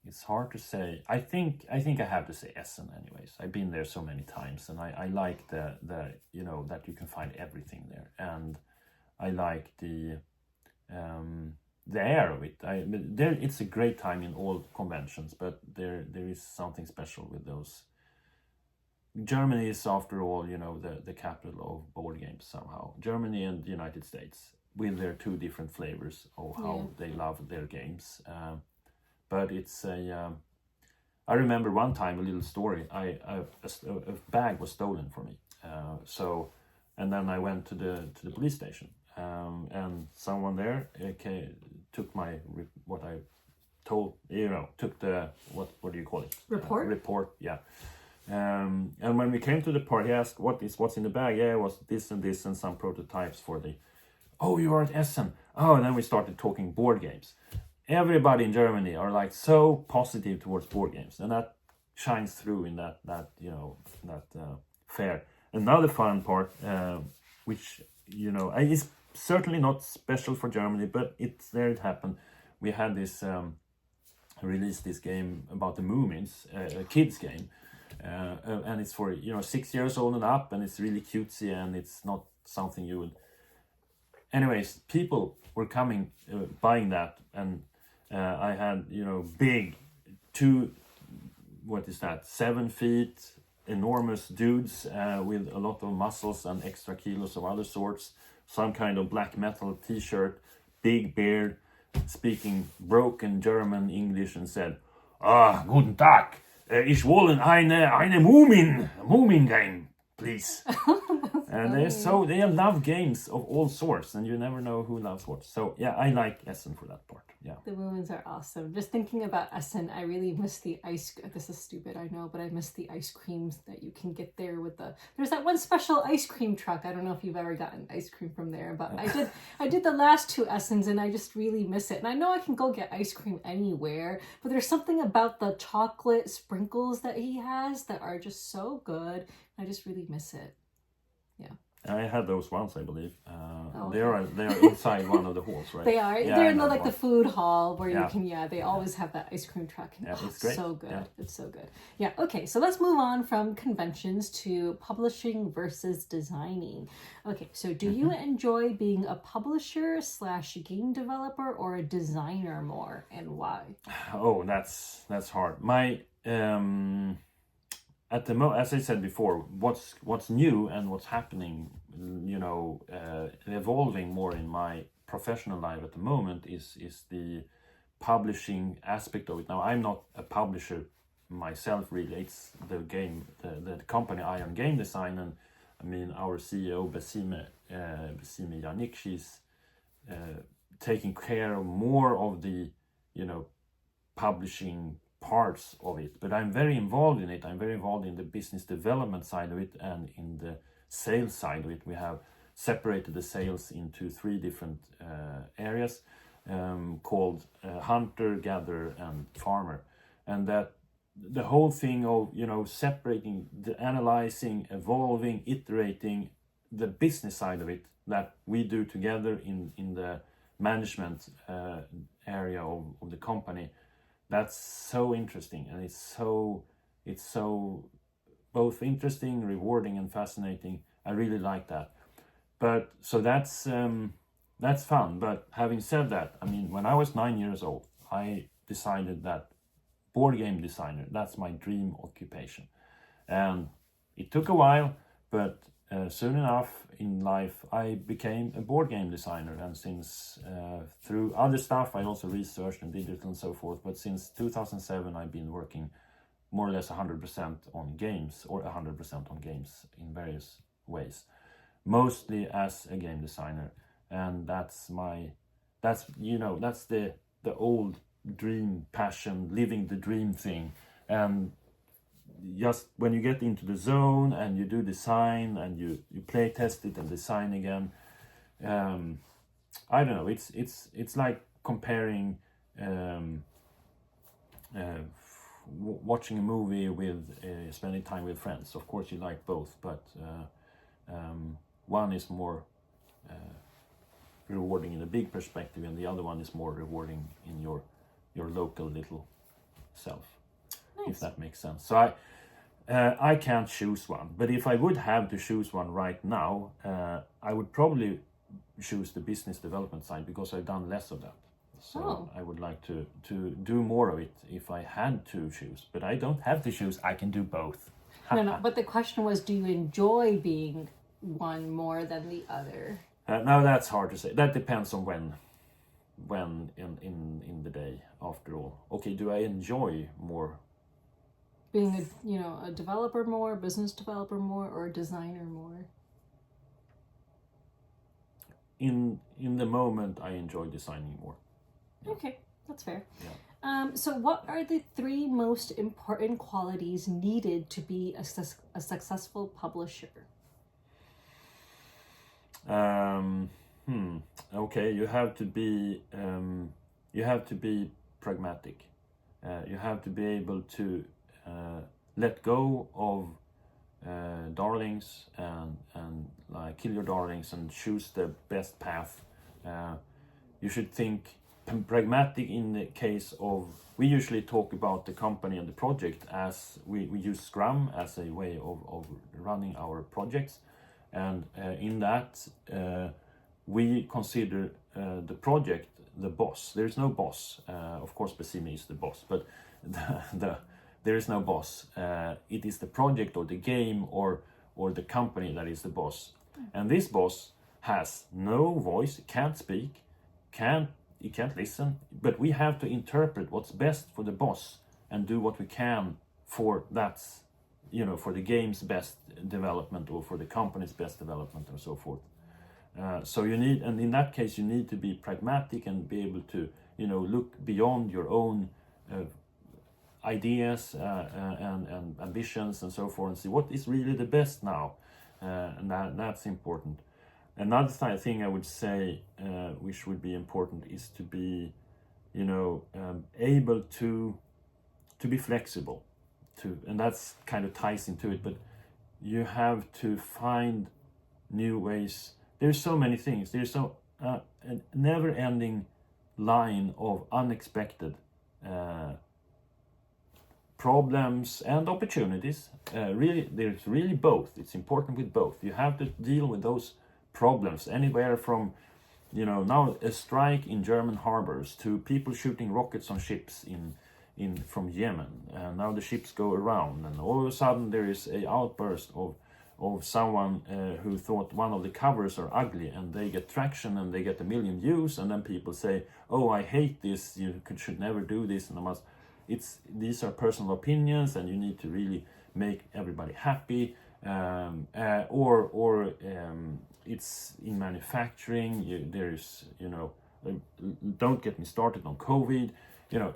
It's hard to say. I think I have to say Essen anyways. I've been there so many times, and I like the that you can find everything there, and I like the air of it. It's a great time in all conventions, but there is something special with those. Germany is, after all, the capital of board games somehow. Germany and the United States, with their 2 different flavors of how they love their games. But it's I remember one time a little story. A bag was stolen from me. And then I went to the police station. And someone there took what I told, took the, what do you call it? Report? Report, yeah. And when we came to the part, he asked, what's in the bag? Yeah, it was this and some prototypes for oh, you are at Essen. Oh, and then we started talking board games. Everybody in Germany are like so positive towards board games, and that shines through in that fair. Another fun part, which is certainly not special for Germany, but it happened. We had this released this game about the Moomins, a kids game, and it's for 6 years old and up, and it's really cutesy, and it's not something you would. Anyways, people were coming, buying that, and I had big what is that, 7 feet enormous dudes with a lot of muscles and extra kilos of other sorts, some kind of black metal t-shirt, big beard, speaking broken German English, and said, guten Tag, ich wollen eine Moomin game, please. And they love games of all sorts, and you never know who loves what. So yeah, I like Essen for that part. Yeah. The Moomins are awesome. Just thinking about Essen, I really miss the ice. This is stupid, I know, but I miss the ice creams that you can get there with there's that one special ice cream truck. I don't know if you've ever gotten ice cream from there, but I did the last 2 Essens, and I just really miss it. And I know I can go get ice cream anywhere, but there's something about the chocolate sprinkles that he has that are just so good. I just really miss it. Yeah. I had those once, I believe. Okay. They are inside one of the halls, right? They are. Yeah, They're in the food hall where you can. Yeah, they always have that ice cream truck. Yeah, it's great. So good. Yeah. It's so good. Yeah. Okay. So let's move on from conventions to publishing versus designing. Okay. So do you enjoy being a publisher / game developer or a designer more, and why? Oh, that's hard. My as I said before, what's new and what's happening, evolving more in my professional life at the moment is the publishing aspect of it. Now, I'm not a publisher myself, really. It's the company Iron Game Design, and I mean our CEO Besime Yannick, she's taking care of more of the publishing parts of it, but I'm very involved in it. I'm very involved in the business development side of it and in the sales side of it. We have separated the sales into 3 different areas called hunter, gatherer, and farmer, and that the whole thing of separating, analyzing, evolving, iterating the business side of it that we do together in the management area of the company. That's so interesting, and it's so both interesting, rewarding, and fascinating. I really like that. But so that's fun. But having said that, I mean, when I was 9 years old, I decided that board game designer, that's my dream occupation. And it took a while, but soon enough in life I became a board game designer, and since through other stuff I also researched and digital and so forth, but since 2007 I've been working more or less 100% on games, or 100% on games in various ways, mostly as a game designer. And that's the old dream passion, living the dream thing. And just when you get into the zone and you do design and you play test it and design again, I don't know, it's like comparing watching a movie with spending time with friends. Of course you like both, but one is more rewarding in a big perspective, and the other one is more rewarding in your local little self. Nice. If that makes sense. So I can't choose one, but if I would have to choose one right now, I would probably choose the business development side, because I've done less of that. So I would like to do more of it if I had to choose, but I don't have to choose. I can do both. No, but the question was, do you enjoy being one more than the other? No, that's hard to say. That depends on when in the day, after all. Okay, do I enjoy more being a developer more, business developer more, or a designer more? In the moment, I enjoy designing more. Yeah. Okay, that's fair. Yeah. So what are the 3 most important qualities needed to be a successful publisher? Okay, you have to be pragmatic. You have to be able to let go of darlings and like kill your darlings and choose the best path. You should think pragmatic in the case of, we usually talk about the company and the project as we use Scrum as a way of running our projects, and in that we consider the project the boss. There is no boss. Of course, Bassini is the boss, but there is no boss. It is the project or the game or the company that is the boss, and this boss has no voice, can't speak, he can't listen, but we have to interpret what's best for the boss and do what we can for that's, for the game's best development or for the company's best development or so forth. So you need, and in that case, you need to be pragmatic and be able to, look beyond your own ideas and ambitions and so forth, and see what is really the best now, and that's important. Another thing I would say, which would be important, is to be, able to be flexible, and that's kind of ties into it. But you have to find new ways. There's so many things. There's a never-ending line of unexpected problems and opportunities. There's really both. It's important with both. You have to deal with those problems anywhere from, now a strike in German harbors to people shooting rockets on ships from Yemen. Now the ships go around, and all of a sudden there is a outburst of someone who thought one of the covers are ugly, and they get traction and they get 1 million views, and then people say, "Oh, I hate this. You should never do this." And these are personal opinions, and you need to really make everybody happy. It's in manufacturing. Don't get me started on COVID.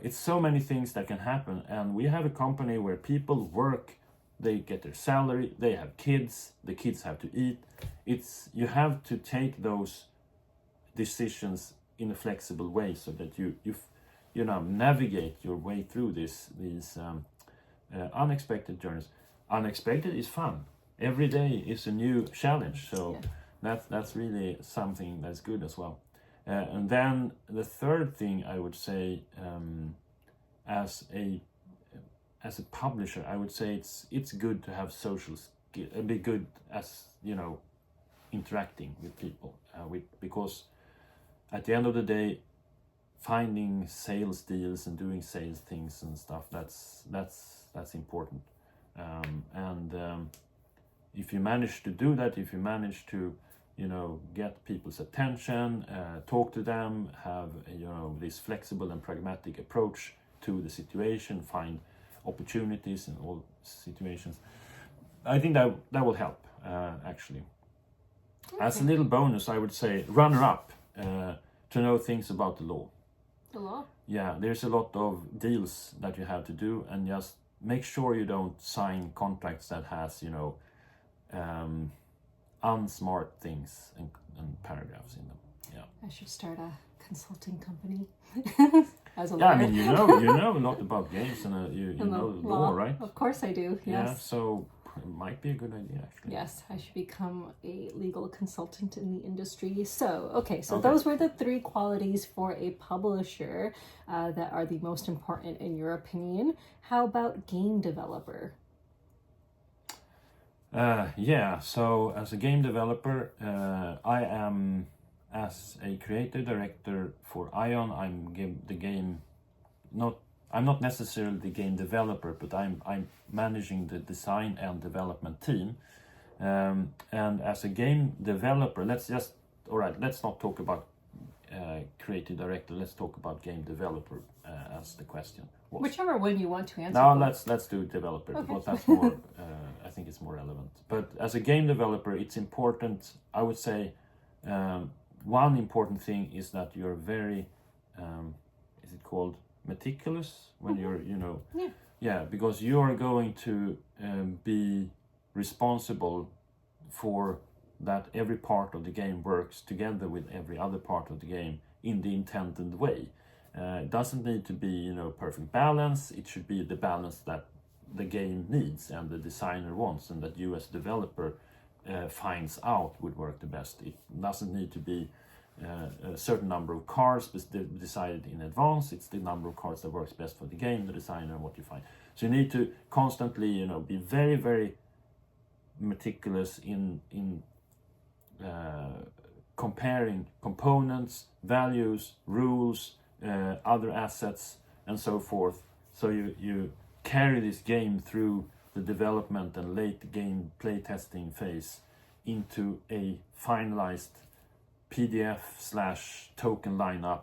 It's so many things that can happen, and we have a company where people work, they get their salary, they have kids, the kids have to eat. You have to take those decisions in a flexible way so that you navigate your way through these unexpected journeys. Unexpected is fun. Every day is a new challenge, so that's really something that's good as well. And then the third thing I would say, as a publisher, I would say it's good to have social skill, be good as interacting with people, because at the end of the day, finding sales deals and doing sales things and stuff, that's important. If you manage to do that, if you manage to get people's attention, talk to them, have this flexible and pragmatic approach to the situation, find opportunities in all situations, I think that will help, actually. Okay. As a little bonus, I would say runner up, to know things about the law. The law? Yeah, there's a lot of deals that you have to do, and just make sure you don't sign contracts that has unsmart things and paragraphs in them. Yeah. I should start a consulting company as a lawyer. Yeah, I mean, you know a lot about games, and you know the law, right? Of course I do, yes. Yeah, so it might be a good idea, actually. Yes, I should become a legal consultant in the industry. So those were the 3 qualities for a publisher that are the most important in your opinion. How about game developer? So as a game developer, I am, as a creative director for Ion, I'm not necessarily the game developer, but I'm managing the design and development team. And as a game developer, let's not talk about creative director. Let's talk about game developer as the question was. Whichever one you want to answer. No, let's do developer, okay. Because that's more. I think it's more relevant. But as a game developer, it's important. I would say one important thing is that you're very. Is it called meticulous when you're because you are going to be responsible for that every part of the game works together with every other part of the game in the intended way. It doesn't need to be perfect balance. It should be the balance that the game needs and the designer wants, and that you as developer finds out would work the best. It doesn't need to be a certain number of cards decided in advance. It's the number of cards that works best for the game, the designer, and what you find. So you need to constantly, be very, very meticulous in comparing components, values, rules, other assets, and so forth. So you carry this game through the development and late game playtesting phase into a finalized PDF/token lineup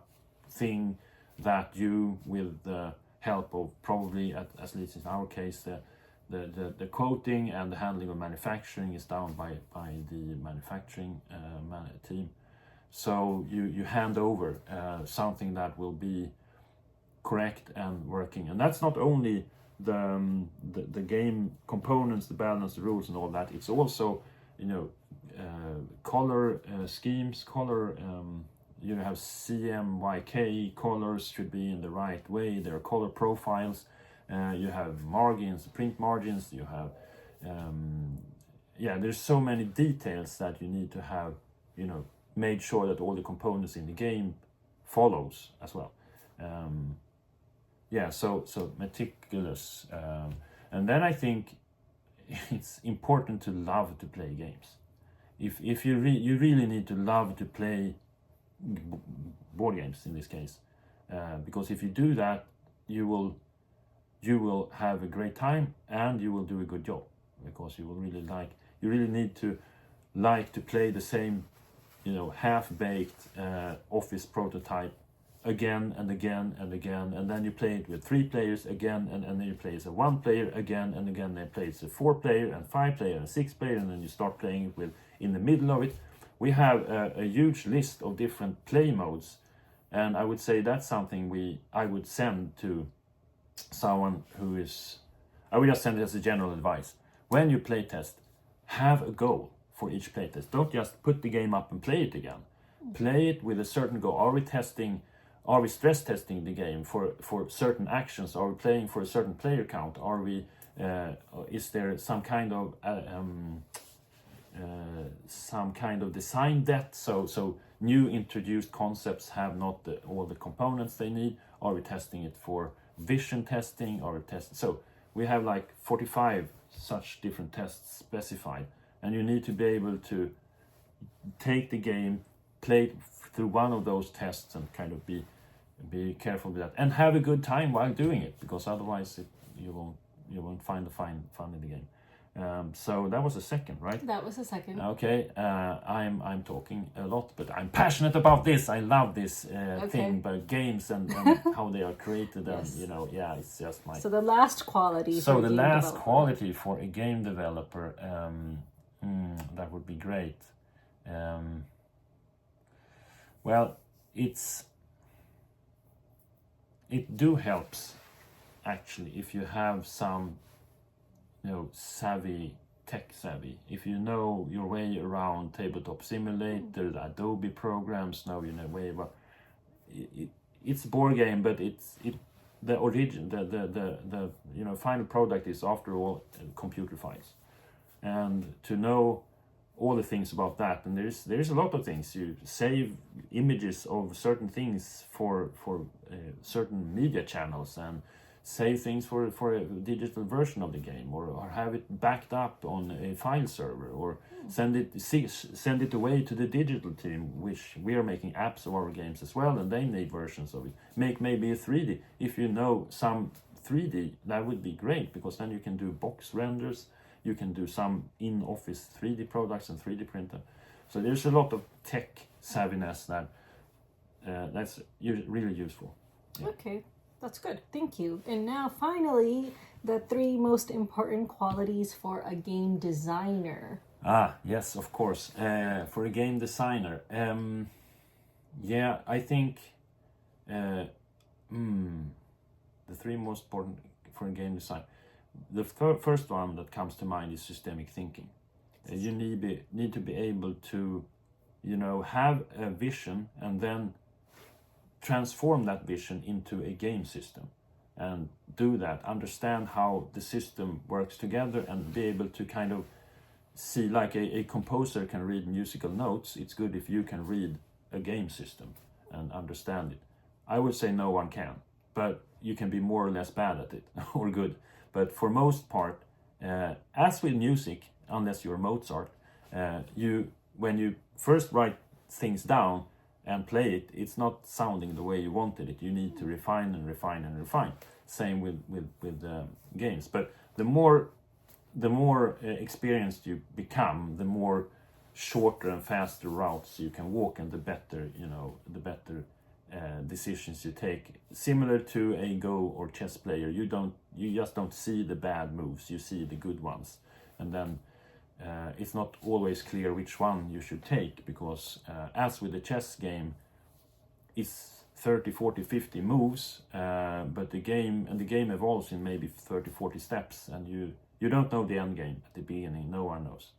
thing that you, with the help of probably, at least in our case, the quoting and the handling of manufacturing is done by the manufacturing team. So you hand over something that will be correct and working, and that's not only the game components, the balance, the rules, and all that. It's also color schemes, color. You have CMYK colors should be in the right way. There are color profiles. You have margins, print margins. You have there's so many details that you need to have made sure that all the components in the game follows as well. So meticulous, and then I think it's important to love to play games. If you really need to love to play board games in this case, because if you do that, you will have a great time and you will do a good job, because you really need to like to play the same half-baked office prototype again and again and again, and then you play it with 3 players again, and then you play as a 1 player again and again, then play as a 4 player and 5 player and 6 player, and then you start playing it with, in the middle of it, we have a huge list of different play modes, and I would say that's something I would send to someone who is, I would just send it as a general advice. When you play test, have a goal for each playtest. Don't just put the game up and play it again. Play it with a certain goal. Are we stress testing the game for certain actions? Are we playing for a certain player count? Is there some kind of design debt? So new introduced concepts have not all the components they need. Are we testing it for vision testing? So we have like 45 such different tests specified, and you need to be able to take the game, play it through one of those tests, and kind of be careful with that, and have a good time while doing it, because otherwise you won't find the fun in the game. So that was the second, right? That was the second. Okay, I'm talking a lot, but I'm passionate about this. I love this thing about games and how they are created, and Yes. it's just my. So the last quality. So for the game last developer. quality for a game developer, that would be great. Well, it helps actually if you have some tech savvy. If you know your way around Tabletop Simulator, the Adobe programs, now you know way about it's a board game, but the origin, the final product is after all computer files, and to know all the things about that, and there's a lot of things. You save images of certain things for certain media channels, and save things for a digital version of the game, or have it backed up on a file server, or send it away to the digital team, which we are making apps of our games as well, and they need versions of it. Make maybe a 3D. If you know some 3D, that would be great, because then you can do box renders. You can do some in-office 3D products and 3D printer. So there's a lot of tech savviness that's really useful. Yeah. Okay, that's good. Thank you. And now finally, the 3 most important qualities for a game designer. Yes, of course. For a game designer, I think the 3 most important for a game design. The first one that comes to mind is systemic thinking. You need to be able to, have a vision and then transform that vision into a game system, and do that. Understand how the system works together, and be able to see, like a composer can read musical notes. It's good if you can read a game system and understand it. I would say no one can, but you can be more or less bad at it or good. But for most part, as with music, unless you're Mozart, when you first write things down and play it, it's not sounding the way you wanted it. You need to refine and refine and refine. Same with games. But the more experienced you become, the more shorter and faster routes you can walk, and the better decisions you take. Similar to a Go or chess player, you just don't see the bad moves, you see the good ones, and then it's not always clear which one you should take, because as with the chess game, it's 30, 40, 50 moves, but the game evolves in maybe 30, 40 steps, and you don't know the end game at the beginning. No one knows.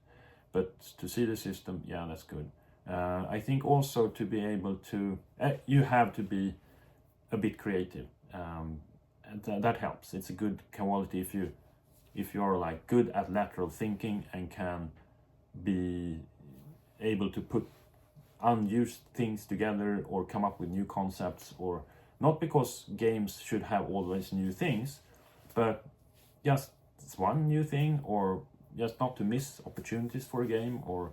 But to see the system, yeah, that's good. I think also to be able to, you have to be a bit creative, and that helps. It's a good quality if you're like good at lateral thinking and can be able to put unused things together or come up with new concepts, or not because games should have always new things, but just one new thing, or just not to miss opportunities for a game, or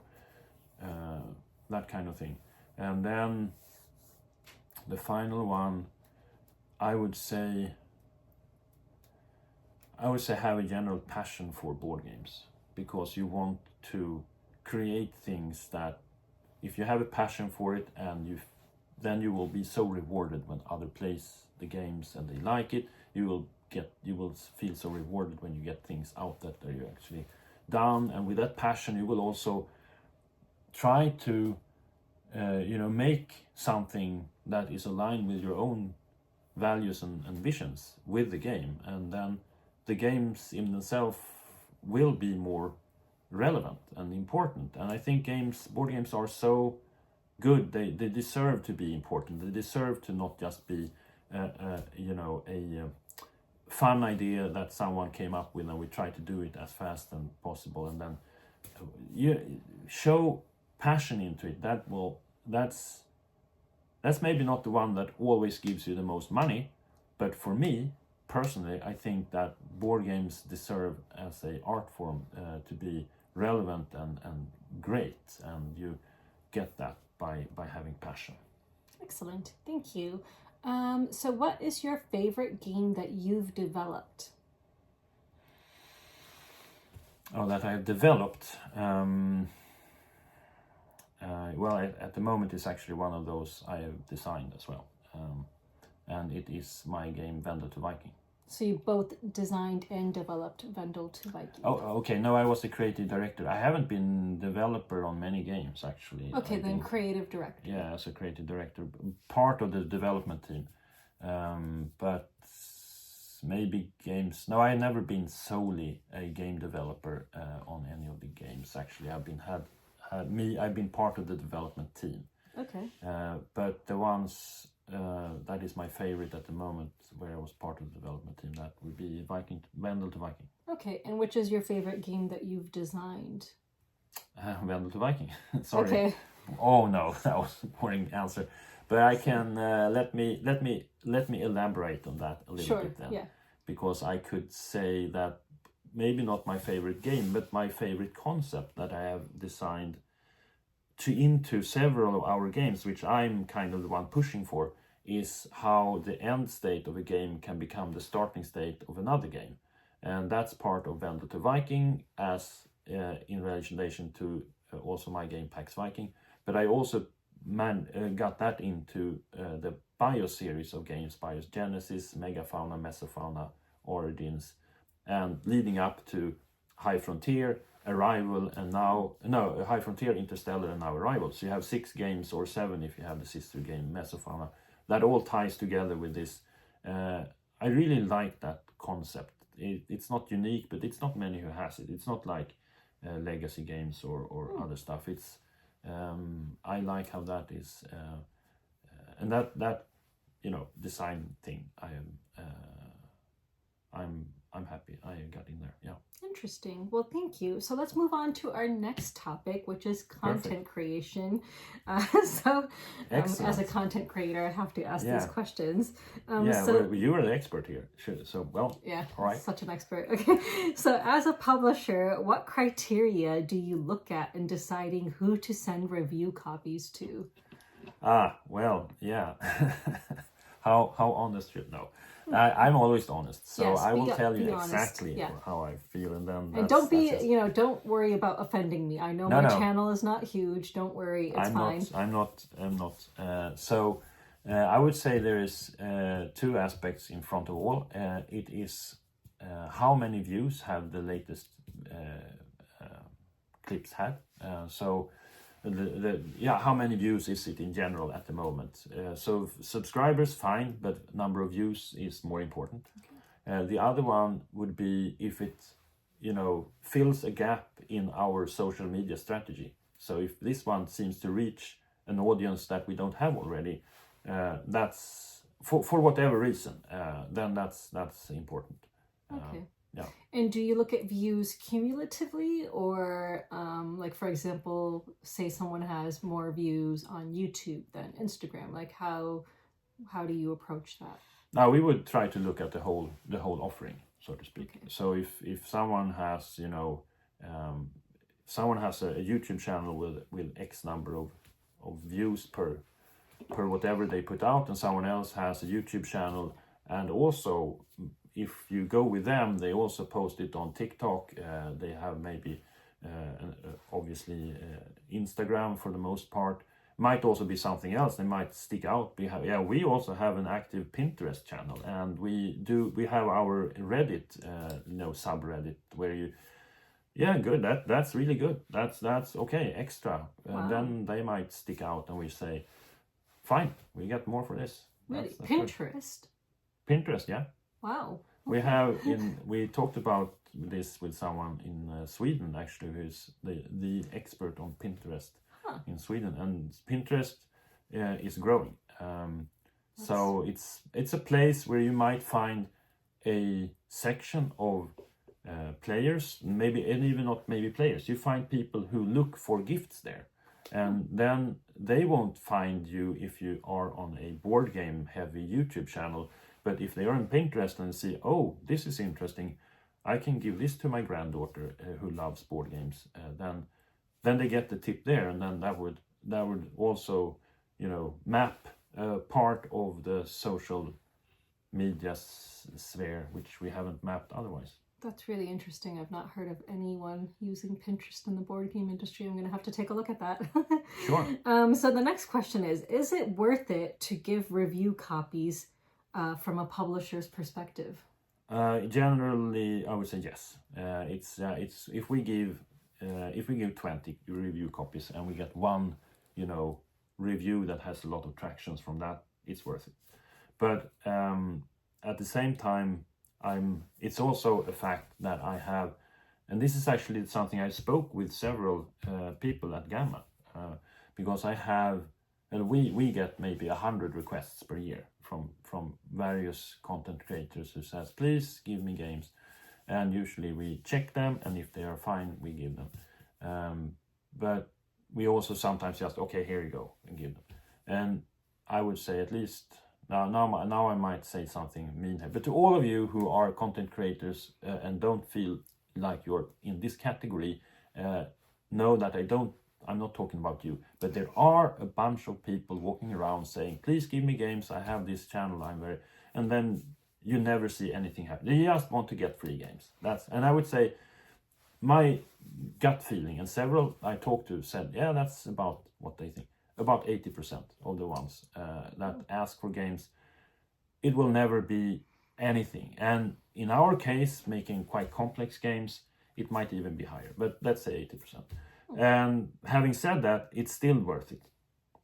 that kind of thing. And then the final one, I would say have a general passion for board games, because you want to create things that, if you have a passion for it, and then you will be so rewarded when other plays the games and they like it. You will feel so rewarded when you get things out that are actually done, and with that passion you will also try to make something that is aligned with your own values and visions with the game, and then the games in themselves will be more relevant and important. And I think board games are so good, they deserve to be important. They deserve to not just be a fun idea that someone came up with and we try to do it as fast as possible, and then you show passion into it. That's maybe not the one that always gives you the most money, but for me personally, I think that board games deserve as a art form to be relevant and great, and you get that by having passion. Excellent, thank you. So what is your favorite game that you've developed? Oh, that I have developed. Well, at the moment, it's actually one of those I have designed as well, and it is my game Vendel to Viking. So you both designed and developed Vendel to Viking. Oh, okay. No, I was the creative director. I haven't been developer on many games, actually. Okay, then creative director. Yeah, as a creative director, part of the development team. But maybe games. No, I've never been solely a game developer on any of the games. Actually, I've been part of the development team. Okay. But the ones that is my favorite at the moment, where I was part of the development team, that would be Vendel to Viking. Okay, and which is your favorite game that you've designed? Vendel to Viking. Sorry. Okay. Oh no, that was a boring answer. But I can let me elaborate on that a little bit then. Yeah. Because I could say that maybe not my favorite game, but my favorite concept that I have designed into several of our games, which I'm kind of the one pushing for, is how the end state of a game can become the starting state of another game. And that's part of Vendel to Viking, as in relation to also my game Pax Viking. But I also got that into the BIOS series of games, BIOS Genesis, Megafauna, Mesofauna, Origins, and leading up to High Frontier, Arrival, and High Frontier, Interstellar, and now Arrival. So you have 6 games, or 7 if you have the sister game Mesofauna. That all ties together with this. I really like that concept. It's not unique, but it's not many who has it. It's not like legacy games or other stuff. It's I like how that is, and that design thing. I'm happy I got in there. Yeah. Interesting. Well, thank you. So let's move on to our next topic, which is content creation. As a Excellent. content creator, I have to ask these Yeah. questions. Yeah, So well, you are the expert here. So, well, yeah, all right. such an expert. Okay. So as a publisher, what criteria do you look at in deciding who to send review copies to? Well, yeah. How honest should no? I'm always honest, so Yes, I will tell you be honest. exactly Yeah. how I feel, and then And don't be, that's just, don't worry about offending me. I know No, my no. channel is not huge. Don't worry, it's fine. I'm not. So I would say there is two aspects in front of all. It is how many views have the latest clips had. So how many views is it in general at the moment? So subscribers, fine, but number of views is more important. The other one would be if it, fills a gap in our social media strategy. So if this one seems to reach an audience that we don't have already, that's for whatever reason, then that's important. Okay. Yeah. And do you look at views cumulatively, or like, for example, say someone has more views on YouTube than Instagram? Like, how do you approach that? Now we would try to look at the whole offering, so to speak. Okay. So if someone has someone has a YouTube channel with X number of views per whatever they put out, and someone else has a YouTube channel, and also if you go with them, they also post it on TikTok. They have maybe obviously Instagram for the most part. Might also be something else. They might stick out. We also have an active Pinterest channel, and we have our Reddit, subreddit where you. Yeah, good. That's really good. That's okay. Extra. Wow. Then they might stick out, and we say, fine, we get more for this. Really, That's Pinterest. good. Pinterest, yeah. Wow. Okay. We talked about this with someone in Sweden actually, who's the expert on Pinterest in Sweden, and Pinterest is growing. So it's a place where you might find a section of players, maybe, and even not maybe players. You find people who look for gifts there, and then they won't find you if you are on a board game heavy YouTube channel. But if they are on Pinterest and see, oh, this is interesting, I can give this to my granddaughter who loves board games. Then they get the tip there, and then that would also, map part of the social media sphere, which we haven't mapped otherwise. That's really interesting. I've not heard of anyone using Pinterest in the board game industry. I'm going to have to take a look at that. Sure. So the next question is it worth it to give review copies from a publisher's perspective? Generally, I would say yes. It's if we give 20 review copies and we get one, review that has a lot of tractions from that, it's worth it. But at the same time, it's also a fact that I have, and this is actually something I spoke with several people at Gamma, because I have, and we get maybe 100 requests per year from various content creators who says, please give me games, and usually we check them, and if they are fine, we give them. But we also sometimes just, okay, here you go, and give them. And I would say at least now I might say something mean here, but to all of you who are content creators and don't feel like you're in this category, know that I'm not talking about you, but there are a bunch of people walking around saying, please give me games, I have this channel, and then you never see anything happen. They just want to get free games. And I would say my gut feeling, and several I talked to said, yeah, that's about what they think. About 80% of the ones that ask for games, it will never be anything. And in our case, making quite complex games, it might even be higher, but let's say 80%. And having said that, it's still worth it.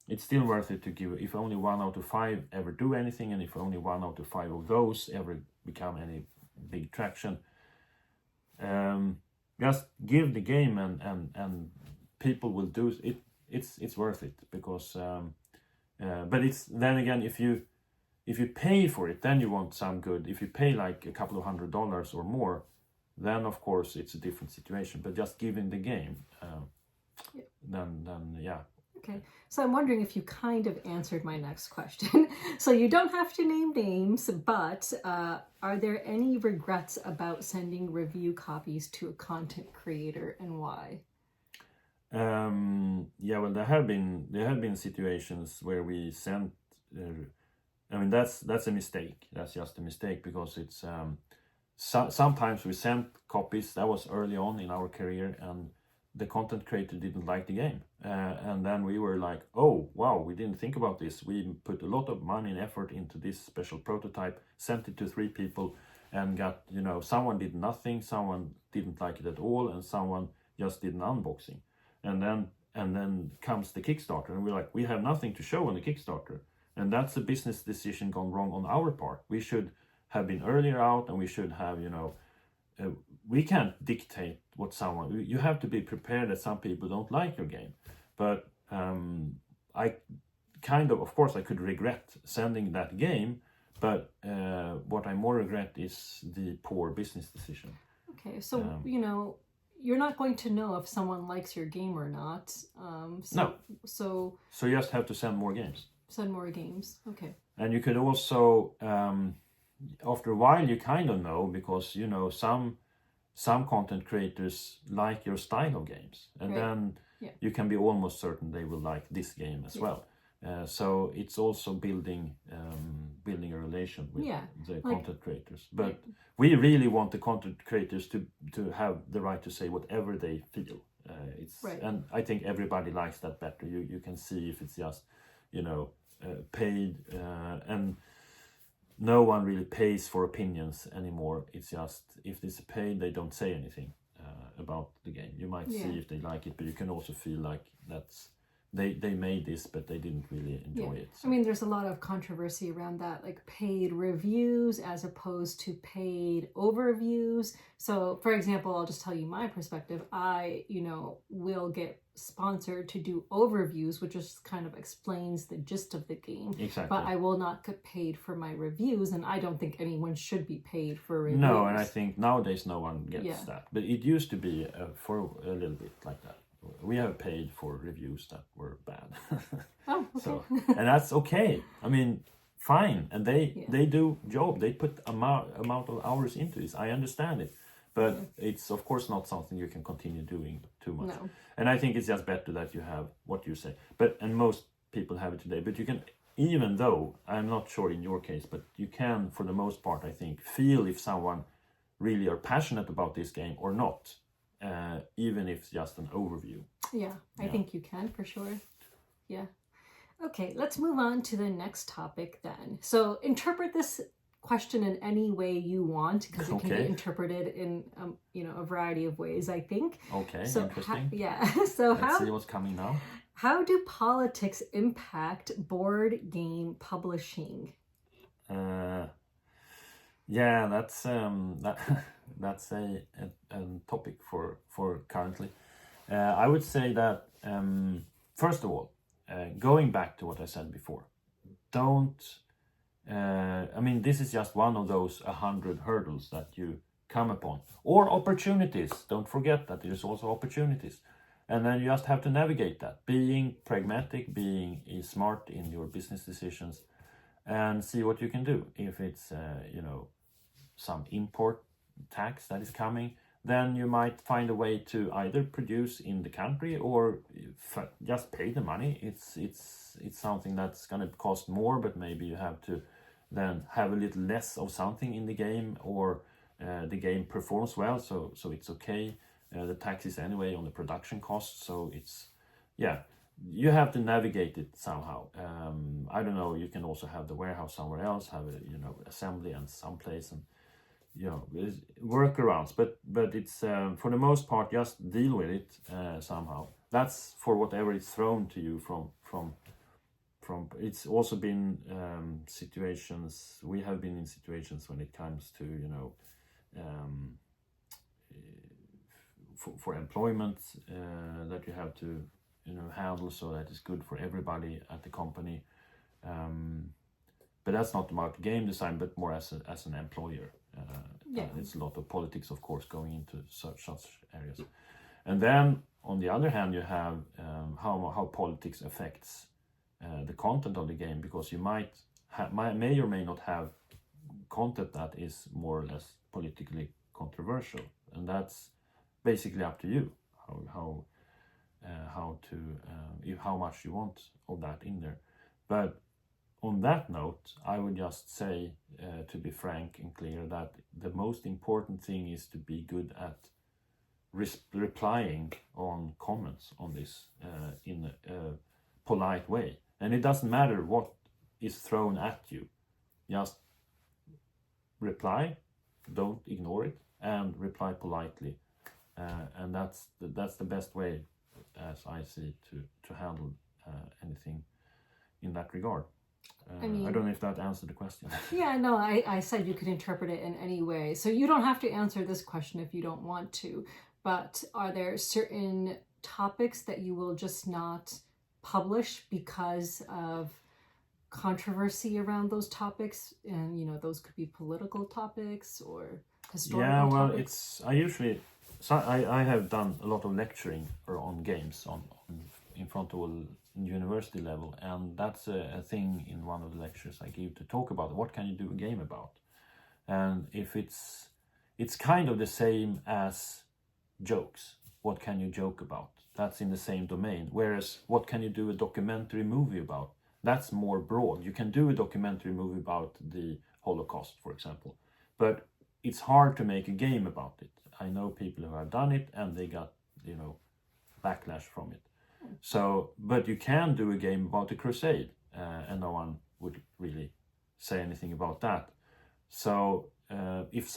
It's still worth it to give, if only 1 out of 5 ever do anything, and if only 1 out of 5 of those ever become any big traction, just give the game, and people will do it. It's worth it, because but it's then again, if you if you pay for it, then you want some good. If you pay like a couple of $100 or more, then of course it's a different situation. But just giving the game, then yeah. Okay, so I'm wondering if you kind of answered my next question. So you don't have to name names, but are there any regrets about sending review copies to a content creator, and why? Yeah, well, there have been situations where we sent. I mean, that's a mistake. That's just a mistake because it's sometimes we sent copies. That was early on in our career, and the content creator didn't like the game, and then we were like, oh wow, we didn't think about this. We put a lot of money and effort into this special prototype, sent it to 3 people, and got, someone did nothing, someone didn't like it at all, and someone just did an unboxing, and then comes the Kickstarter, and we're like, we have nothing to show on the Kickstarter, and that's a business decision gone wrong on our part. We should have been earlier out, and we should have, we can't dictate what someone. You have to be prepared that some people don't like your game, but I kind of course, I could regret sending that game, but what I more regret is the poor business decision. Okay, so you're not going to know if someone likes your game or not. No. So you just have to send more games. Send more games. Okay. And you could also, after a while, you kind of know, because some content creators like your style of games, and right. then you can be almost certain they will like this game as well. So it's also building a relation with the content creators. But we really want the content creators to have the right to say whatever they feel. And I think everybody likes that better. You can see if it's just paid, and no one really pays for opinions anymore. It's just, if it's paid, they don't say anything about the game. You might see if they like it, but you can also feel like that's they made this, but they didn't really enjoy it. So. I mean, there's a lot of controversy around that, like paid reviews as opposed to paid overviews. So, for example, I'll just tell you my perspective. I, will get sponsored to do overviews, which just kind of explains the gist of the game. Exactly. But I will not get paid for my reviews, and I don't think anyone should be paid for reviews. No, and I think nowadays no one gets that. But it used to be for a little bit like that. We have paid for reviews that were bad. Oh, okay. So, and that's okay. I mean, fine. And they do job. They put amount of hours into this. I understand it. But it's of course not something you can continue doing too much. No. And I think it's just better that you have what you say. And most people have it today. But you can, even though I'm not sure in your case, but you can, for the most part, I think, feel if someone really are passionate about this game or not. Even if it's just an overview. Yeah, I think you can, for sure. Yeah. Okay, let's move on to the next topic then. So interpret this question in any way you want, because it can be interpreted in a variety of ways, I think. Okay, so interesting. So let's see what's coming now. How do politics impact board game publishing? Yeah, that's that's a topic for currently. I would say that first of all, going back to what I said before, don't. I mean, this is just one of those 100 hurdles that you come upon, or opportunities. Don't forget that there's also opportunities, and then you just have to navigate that. Being pragmatic, being smart in your business decisions, and see what you can do. If it's some import tax that is coming, then you might find a way to either produce in the country or just pay the money. It's something that's going to cost more, but maybe you have to then have a little less of something in the game, or the game performs well, so it's okay. The tax is anyway on the production cost, so it's you have to navigate it somehow. I don't know, you can also have the warehouse somewhere else, have a assembly and someplace, and workarounds, but it's for the most part, just deal with it somehow. That's for whatever is thrown to you from. It's also been situations, we have been in situations when it comes to for employment that you have to handle, so that is good for everybody at the company. but that's not about game design, but more as an employer. Yeah. It's a lot of politics, of course, going into such areas. And then on the other hand, you have how politics affects the content of the game, because you may or may not have content that is more or less politically controversial, and that's basically up to you how much you want of that in there. But on that note, I would just say, to be frank and clear, that the most important thing is to be good at replying on comments on this in a polite way. And it doesn't matter what is thrown at you, just reply, don't ignore it, and reply politely. And that's the best way, as I see, to handle anything in that regard. I don't know if that answered the question. Yeah, no, I said you could interpret it in any way. So you don't have to answer this question if you don't want to, but are there certain topics that you will just not publish because of controversy around those topics? And, you know, those could be political topics or historical topics. I have done a lot of lecturing on games in front of university level, and that's a thing in one of the lectures I give to talk about what can you do a game about. And if it's kind of the same as jokes, what can you joke about? That's in the same domain. Whereas what can you do a documentary movie about? That's more broad. You can do a documentary movie about the Holocaust, for example, but it's hard to make a game about it. I know people who have done it and they got, backlash from it. So, but you can do a game about the Crusade, and no one would really say anything about that. So, if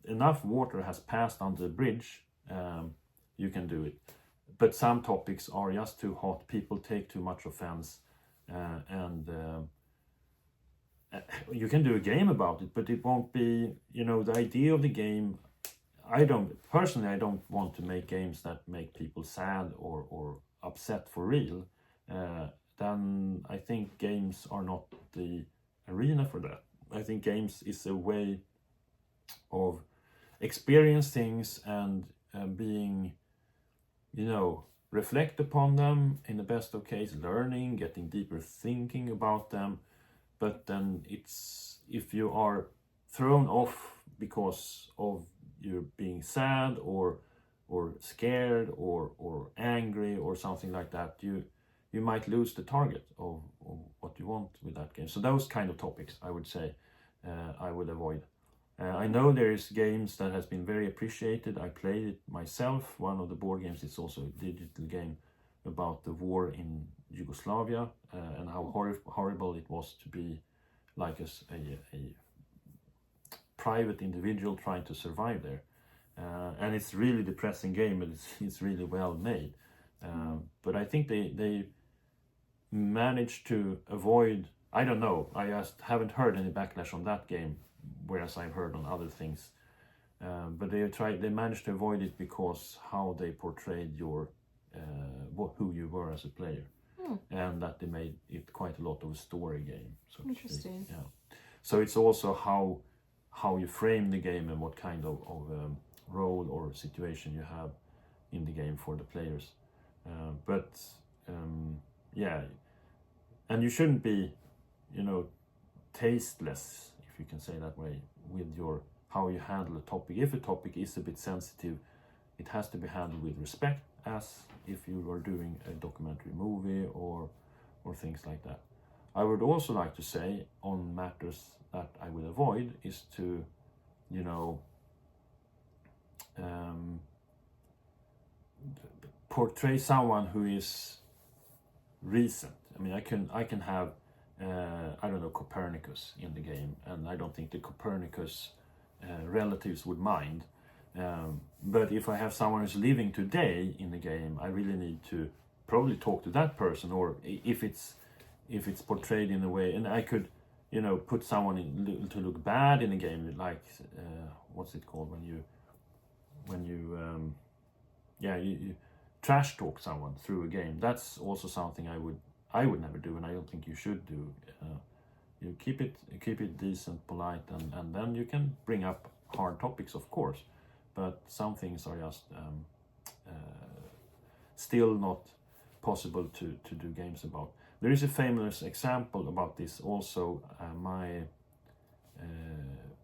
enough water has passed under the bridge, you can do it. But some topics are just too hot. People take too much offense, and you can do a game about it, but it won't be, the idea of the game. I don't want to make games that make people sad or upset for real. Then I think games are not the arena for that. I think games is a way of experience things and being, reflect upon them in the best of case, learning, getting deeper thinking about them. But then if you are thrown off because of you're being sad or scared or angry or something like that, you might lose the target of what you want with that game. So those kind of topics, I would say, I would avoid. I know there is games that has been very appreciated. I played it myself. One of the board games is also a digital game about the war in Yugoslavia, and how horrible it was to be like a private individual trying to survive there. And it's really depressing game, but it's really well made. But I think they managed to avoid, I don't know, I just haven't heard any backlash on that game, whereas I've heard on other things. But they managed to avoid it because how they portrayed your who you were as a player. And that they made it quite a lot of a story game. So interesting. Yeah. So it's also how you frame the game and what kind of role or situation you have in the game for the players. And you shouldn't be, tasteless, if you can say that way, with how you handle a topic. If a topic is a bit sensitive, it has to be handled with respect, as if you were doing a documentary movie or things like that. I would also like to say on matters that I would avoid is to, portray someone who is recent. I mean, I can have Copernicus in the game, and I don't think the Copernicus relatives would mind. But if I have someone who's living today in the game, I really need to probably talk to that person, or if it's portrayed in a way, and I could, put someone to look bad in the game, like what's it called when you trash talk someone through a game. That's also something I would never do, and I don't think you should do. You keep it decent, polite, and then you can bring up hard topics, of course, but some things are just still not possible to do games about. There is a famous example about this also.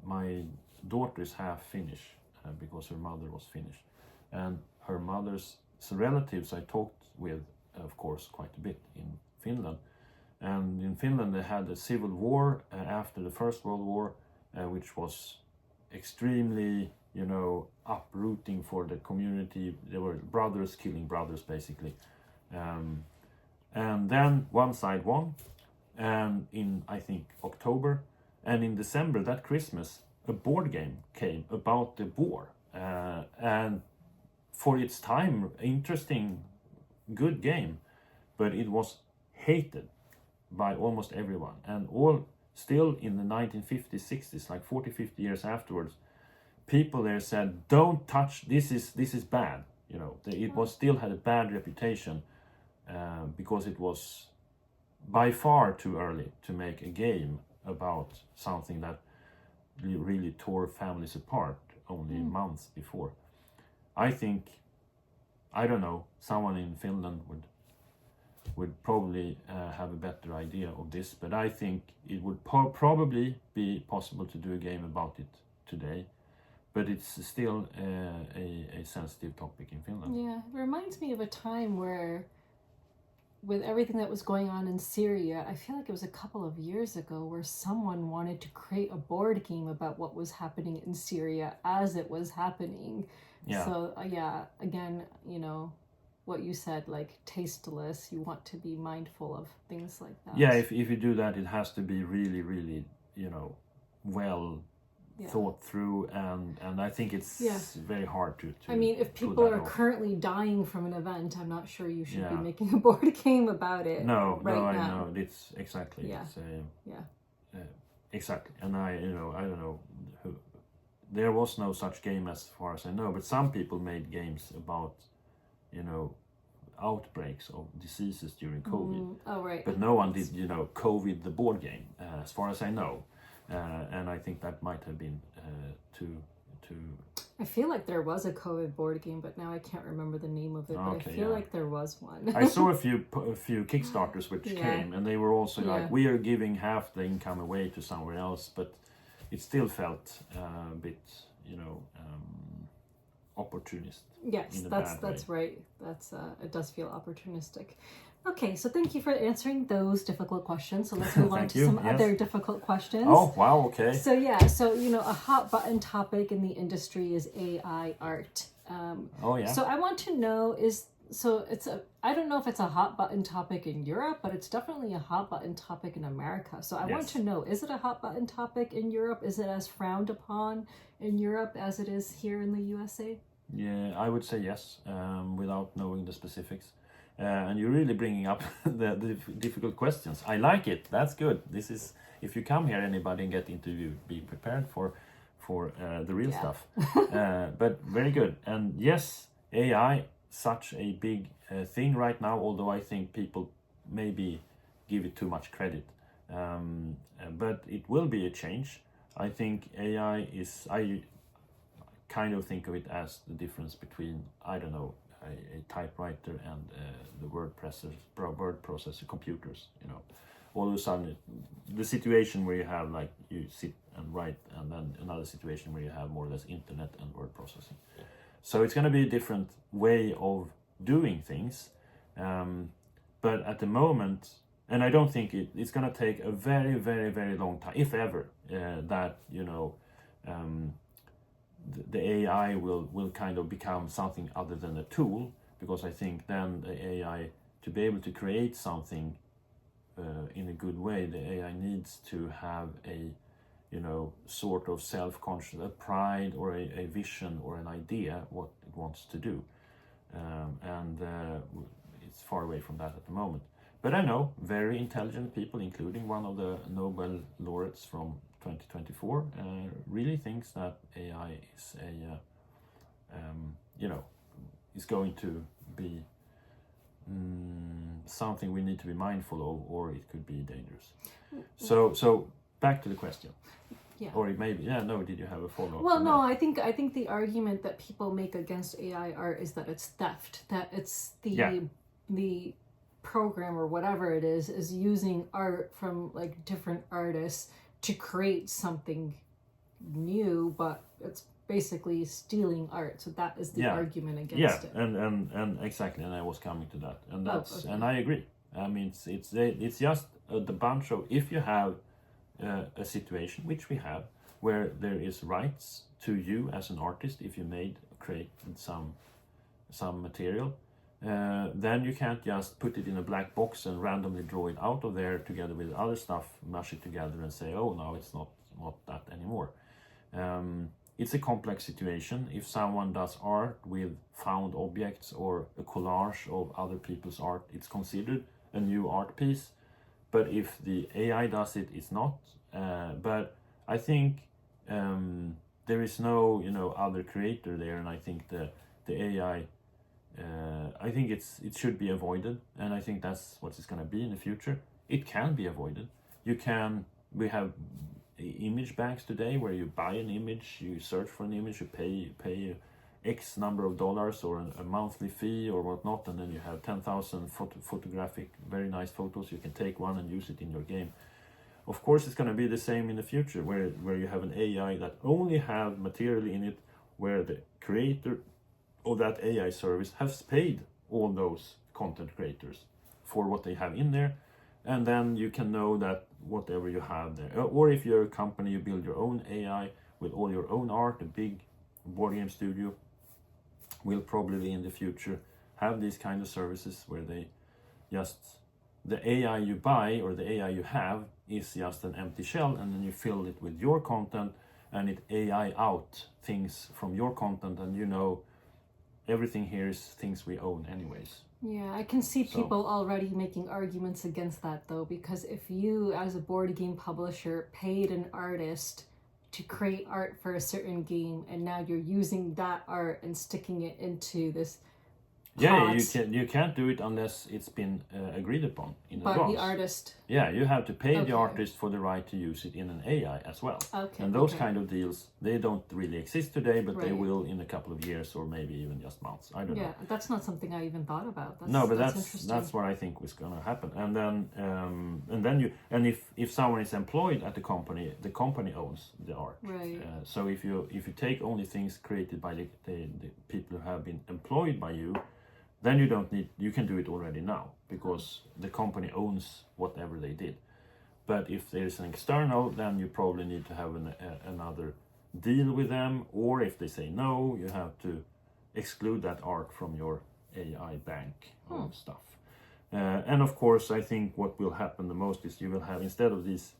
My daughter is half Finnish because her mother was Finnish, and her mother's relatives I talked with, of course, quite a bit in Finland. And in Finland they had a civil war after the First World War, which was extremely, uprooting for the community. There were brothers killing brothers, basically. And then one side won, and in, I think, October, and in December, that Christmas, a board game came about the war. And for its time, interesting, good game, but it was hated by almost everyone. And all still in the 1950s, 60s, like 40, 50 years afterwards, people there said, don't touch, this is bad. It was still had a bad reputation because it was by far too early to make a game about something that really tore families apart only months before. I think, I don't know, someone in Finland would probably have a better idea of this, but I think it would probably be possible to do a game about it today, but it's still a sensitive topic in Finland. Yeah, it reminds me of a time where, with everything that was going on in Syria, I feel like it was a couple of years ago where someone wanted to create a board game about what was happening in Syria as it was happening. Yeah. So again, what you said, like tasteless, you want to be mindful of things like that. Yeah, if you do that, it has to be really, really, well thought through, and I think it's very hard to I mean, if people are currently dying from an event, I'm not sure you should be making a board game about it. No, now. I know. It's exactly. Yeah. It's exactly. And I don't know who. There was no such game as far as I know, but some people made games about, outbreaks of diseases during COVID. Oh, right. But no one did, COVID the board game, as far as I know. And I think that might have been to. I feel like there was a COVID board game, but now I can't remember the name of it. But I feel like there was one. I saw a few Kickstarters which came, and they were also like, we are giving half the income away to somewhere else, but it still felt a bit, opportunist. Yes, that's right. That's it does feel opportunistic. Okay, so thank you for answering those difficult questions. So let's move on to some other difficult questions. Oh, wow, okay. So a hot button topic in the industry is AI art. So I want to know I don't know if it's a hot button topic in Europe, but it's definitely a hot button topic in America. So I want to know, is it a hot button topic in Europe? Is it as frowned upon in Europe as it is here in the USA? Yeah, I would say yes, without knowing the specifics. And you're really bringing up the difficult questions. I like it. That's good. This is, if you come here, anybody, and get interviewed, be prepared for the real stuff. But very good. And yes, AI, such a big thing right now, although I think people maybe give it too much credit. But it will be a change. I think AI is, I kind of think of it as the difference between, I don't know, a typewriter and the word processor computers. All of a sudden, the situation where you have, like, you sit and write, and then another situation where you have more or less internet and word processing. So it's going to be a different way of doing things, but at the moment, and I don't think it's going to take a very, very, very long time, if ever, that the AI will kind of become something other than a tool, because I think then the AI, to be able to create something in a good way, the AI needs to have a sort of self-conscious, a pride or a vision or an idea what it wants to do, and it's far away from that at the moment. But I know very intelligent people, including one of the Nobel laureates from 2024, really thinks that AI is is going to be something we need to be mindful of, or it could be dangerous. So back to the question. Yeah. Or it may be, no, did you have a follow-up? Well, no, I think the argument that people make against AI art is that it's theft, that it's the program or whatever it is using art from like different artists to create something new, but it's basically stealing art. So that is the argument against it. And exactly, and I was coming to that, and that's okay. And I agree. I mean, it's just the bunch of, if you have a situation, which we have, where there is rights to you as an artist, if you create some material, then you can't just put it in a black box and randomly draw it out of there together with other stuff, mash it together and say, oh, no, it's not that anymore. It's a complex situation. If someone does art with found objects or a collage of other people's art, it's considered a new art piece. But if the AI does it, it's not. But I think there is no, other creator there, and I think the AI, I think it should be avoided, and I think that's what it's going to be in the future. It can be avoided. We have image banks today where you buy an image, you search for an image, you pay X number of dollars or a monthly fee or whatnot, and then you have 10,000 photographic, very nice photos. You can take one and use it in your game. Of course, it's going to be the same in the future, where you have an AI that only have material in it, where the creator of that AI service has paid all those content creators for what they have in there, and then you can know that whatever you have there, or if you're a company, you build your own AI with all your own art. A big board game studio will probably in the future have these kind of services where they the AI you buy or the AI you have is just an empty shell, and then you fill it with your content, and it AI out things from your content, and everything here is things we own anyways. Yeah, I can see people already making arguments against that, though, because if you, as a board game publisher, paid an artist to create art for a certain game, and now you're using that art and sticking it into this you can't do it unless it's been agreed upon in advance. By the artist. Yeah, you have to pay the artist for the right to use it in an AI as well. Okay. And those kind of deals, they don't really exist today, but they will in a couple of years or maybe even just months. I don't know. Yeah, that's not something I even thought about. That's what I think was going to happen. And then if someone is employed at the company owns the art. Right. So if you take only things created by the people who have been employed by you, then you can do it already now, because the company owns whatever they did. But if there's an external, then you probably need to have another deal with them, or if they say no, you have to exclude that art from your AI bank of stuff. And of course, I think what will happen the most is you will have, instead of these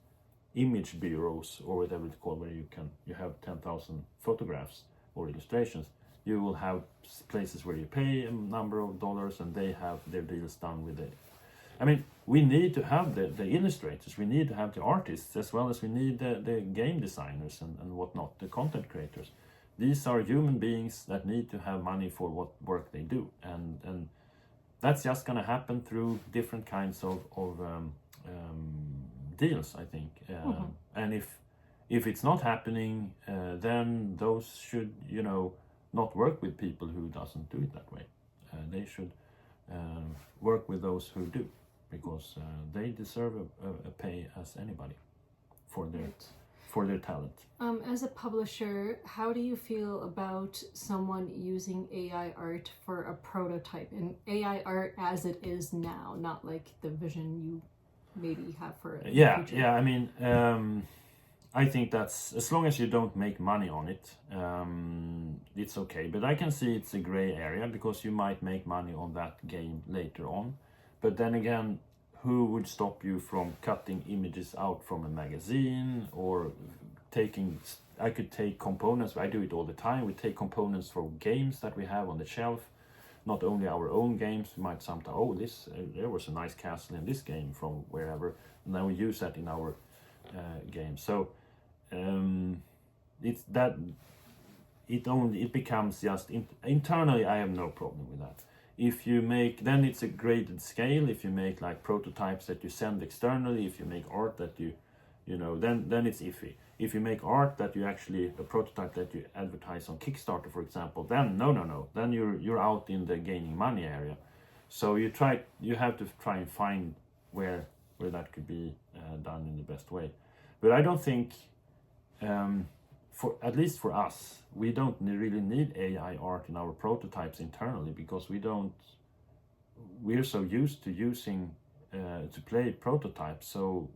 image bureaus or whatever it's called, where you have 10,000 photographs or illustrations, you will have places where you pay a number of dollars and they have their deals done with it. I mean, we need to have the illustrators, we need to have the artists, as well as we need the game designers and whatnot, the content creators. These are human beings that need to have money for what work they do. And that's just going to happen through different kinds of deals, I think. And if it's not happening, then those should, not work with people who doesn't do it that way. They should work with those who do, because they deserve a pay as anybody for their talent. As a publisher, how do you feel about someone using AI art for a prototype, and AI art as it is now, not like the vision you maybe have for it? Yeah. I mean, I think that's, as long as you don't make money on it, it's okay. But I can see it's a gray area, because you might make money on that game later on. But then again, who would stop you from cutting images out from a magazine, or I could take components, I do it all the time, we take components from games that we have on the shelf, not only our own games. We might sometimes, there was a nice castle in this game from wherever, and then we use that in our game. So it's that it becomes just internally. I have no problem with that. If you make, then it's a graded scale. If you make like prototypes that you send externally, if you make art that you know, then it's iffy. If you make art that you actually, a prototype that you advertise on Kickstarter, for example, then no, then you're out in the gaining money area. So you have to try and find where that could be done in the best way. But I don't think, for at least for us, we don't really need AI art in our prototypes internally, because we're so used to using to play prototypes. So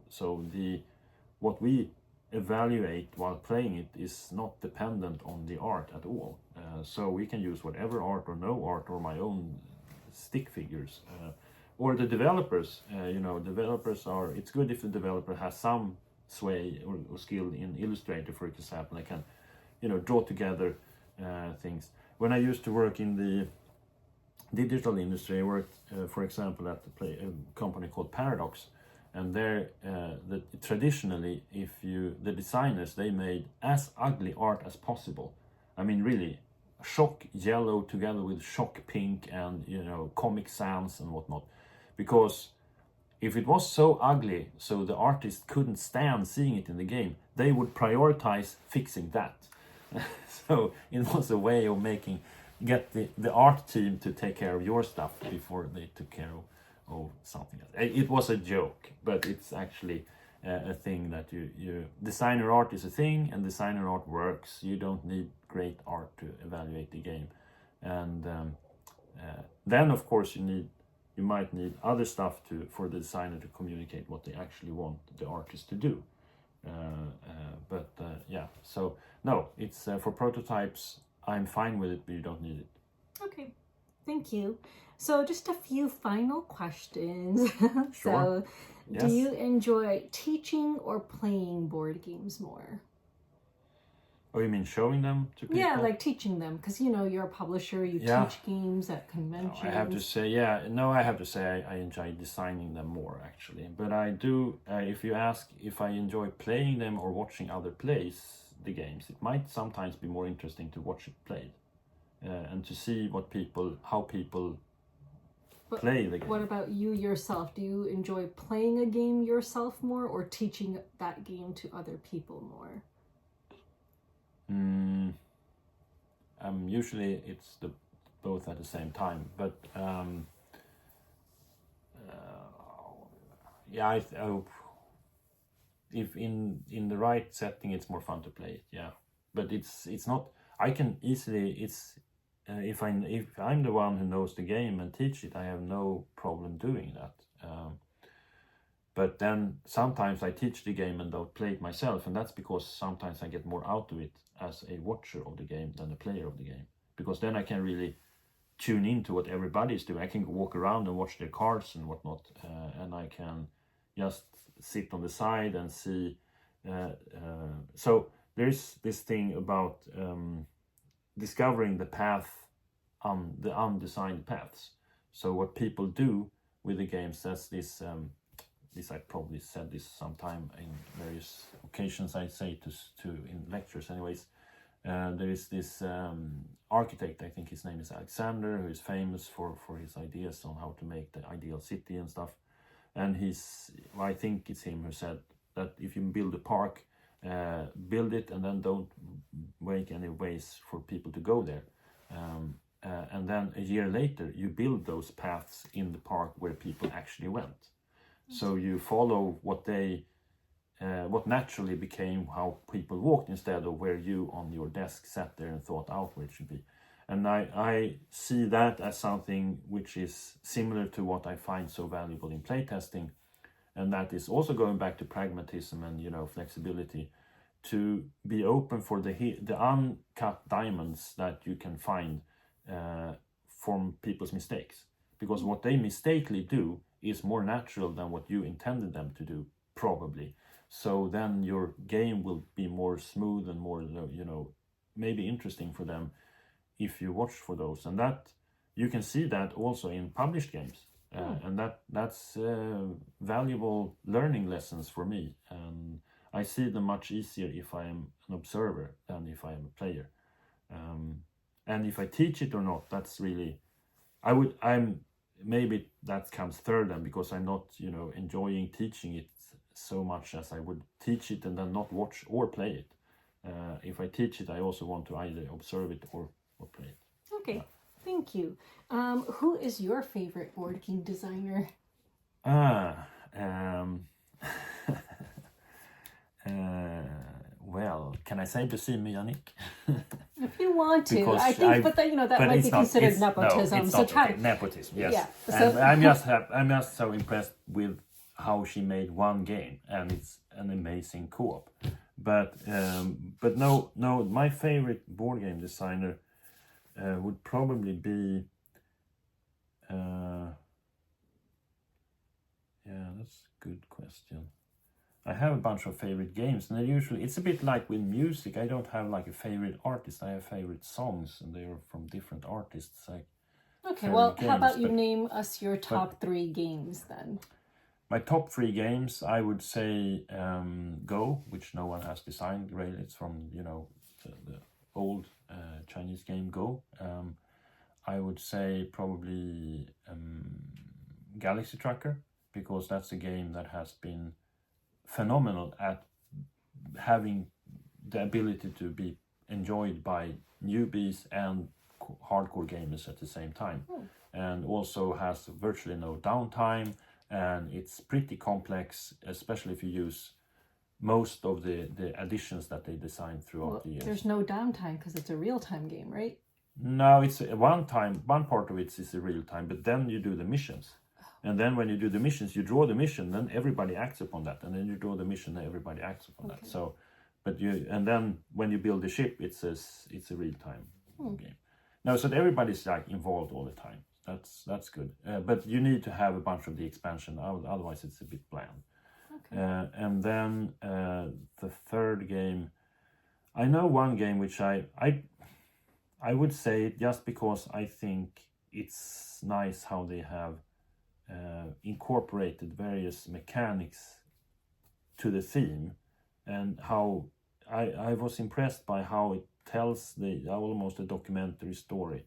what we evaluate while playing it is not dependent on the art at all. So we can use whatever art or no art or my own stick figures. Or the developers, developers are, it's good if the developer has some sway or skill in Illustrator, for example. I can, draw together things. When I used to work in the digital industry, I worked, for example, at a company called Paradox, and there, traditionally, the designers, they made as ugly art as possible. I mean, really, shock yellow together with shock pink and Comic Sans and whatnot, because if it was so ugly so the artist couldn't stand seeing it in the game, they would prioritize fixing that. So it was a way of get the art team to take care of your stuff before they took care of something else. It was a joke, but it's actually a thing that you designer art is a thing, and designer art works. You don't need great art to evaluate the game. And then of course you might need other stuff for the designer to communicate what they actually want the artist to do. Yeah, so no, it's for prototypes, I'm fine with it, but you don't need it. Okay, thank you. So just a few final questions. Sure. So, do you enjoy teaching or playing board games more? Oh, you mean showing them to people? Yeah, like teaching them, because you're a publisher, you teach games at conventions. I have to say, I enjoy designing them more, actually. But I do, if you ask if I enjoy playing them or watching other plays the games, it might sometimes be more interesting to watch it played and to see how people play the game. What about you yourself? Do you enjoy playing a game yourself more, or teaching that game to other people more? Usually it's both at the same time, but I hope if in the right setting, it's more fun to play it. Yeah, but it's not. I can easily. If I'm the one who knows the game and teach it, I have no problem doing that. But then sometimes I teach the game and don't play it myself, and that's because sometimes I get more out of it as a watcher of the game than a player of the game. Because then I can really tune into what everybody's doing. I can walk around and watch their cards and whatnot, and I can just sit on the side and see. So there's this thing about discovering the path, the undesigned paths. So what people do with the games, that's this. This I probably said this sometime in various occasions. I say to in lectures, anyways. There is this architect, I think his name is Alexander, who is famous for his ideas on how to make the ideal city and stuff. And I think it's him who said that if you build a park, build it and then don't make any ways for people to go there. And then a year later, you build those paths in the park where people actually went. So you follow what naturally became how people walked, instead of where you on your desk sat there and thought out where it should be. And I see that as something which is similar to what I find so valuable in playtesting, and that is also going back to pragmatism and flexibility, to be open for the uncut diamonds that you can find from people's mistakes, because what they mistakenly do is more natural than what you intended them to do, probably. So then your game will be more smooth and more, maybe interesting for them if you watch for those. And that you can see that also in published games. And that's valuable learning lessons for me. And I see them much easier if I am an observer than if I am a player. And if I teach it or not, that's really I'm maybe that comes third then, because I'm not, enjoying teaching it so much as I would teach it and then not watch or play it. If I teach it, I also want to either observe it or play it. Okay, thank you. Who is your favorite board game designer? Um, well, can I say Yannick? If you want to, Because I think, but that but might be considered no, nepotism. it's So not try. okay. Nepotism, yes. Yeah, And so- I'm just so impressed with how she made one game, and it's an amazing co-op. But no, my favorite board game designer would probably be. Yeah, that's a good question. I have a bunch of favorite games, and it's a bit like with music. I don't have like a favorite artist. I have favorite songs, and they are from different artists. Okay, favorite well, how about games, you but- name us your top 3 games then? My top 3 games, I would say Go, which no one has designed really. It's from the old Chinese game Go. I would say probably Galaxy Trucker, because that's a game that has been phenomenal at having the ability to be enjoyed by newbies and hardcore gamers at the same time, and also has virtually no downtime, and it's pretty complex, especially if you use most of the additions that they designed throughout the years. There's no downtime because it's a real-time game, right? No, it's one part of it is a real time, but then you do the missions. And then when you do the missions, you draw the mission, then everybody acts upon that. And then you draw the mission, and everybody acts upon that. So, and then when you build the ship, it's a real time game. No, so everybody's like involved all the time. That's good. But you need to have a bunch of the expansion, otherwise it's a bit bland. Okay. And then the third game, I know one game which I would say, just because I think it's nice how they have incorporated various mechanics to the theme, and how I was impressed by how it tells almost a documentary story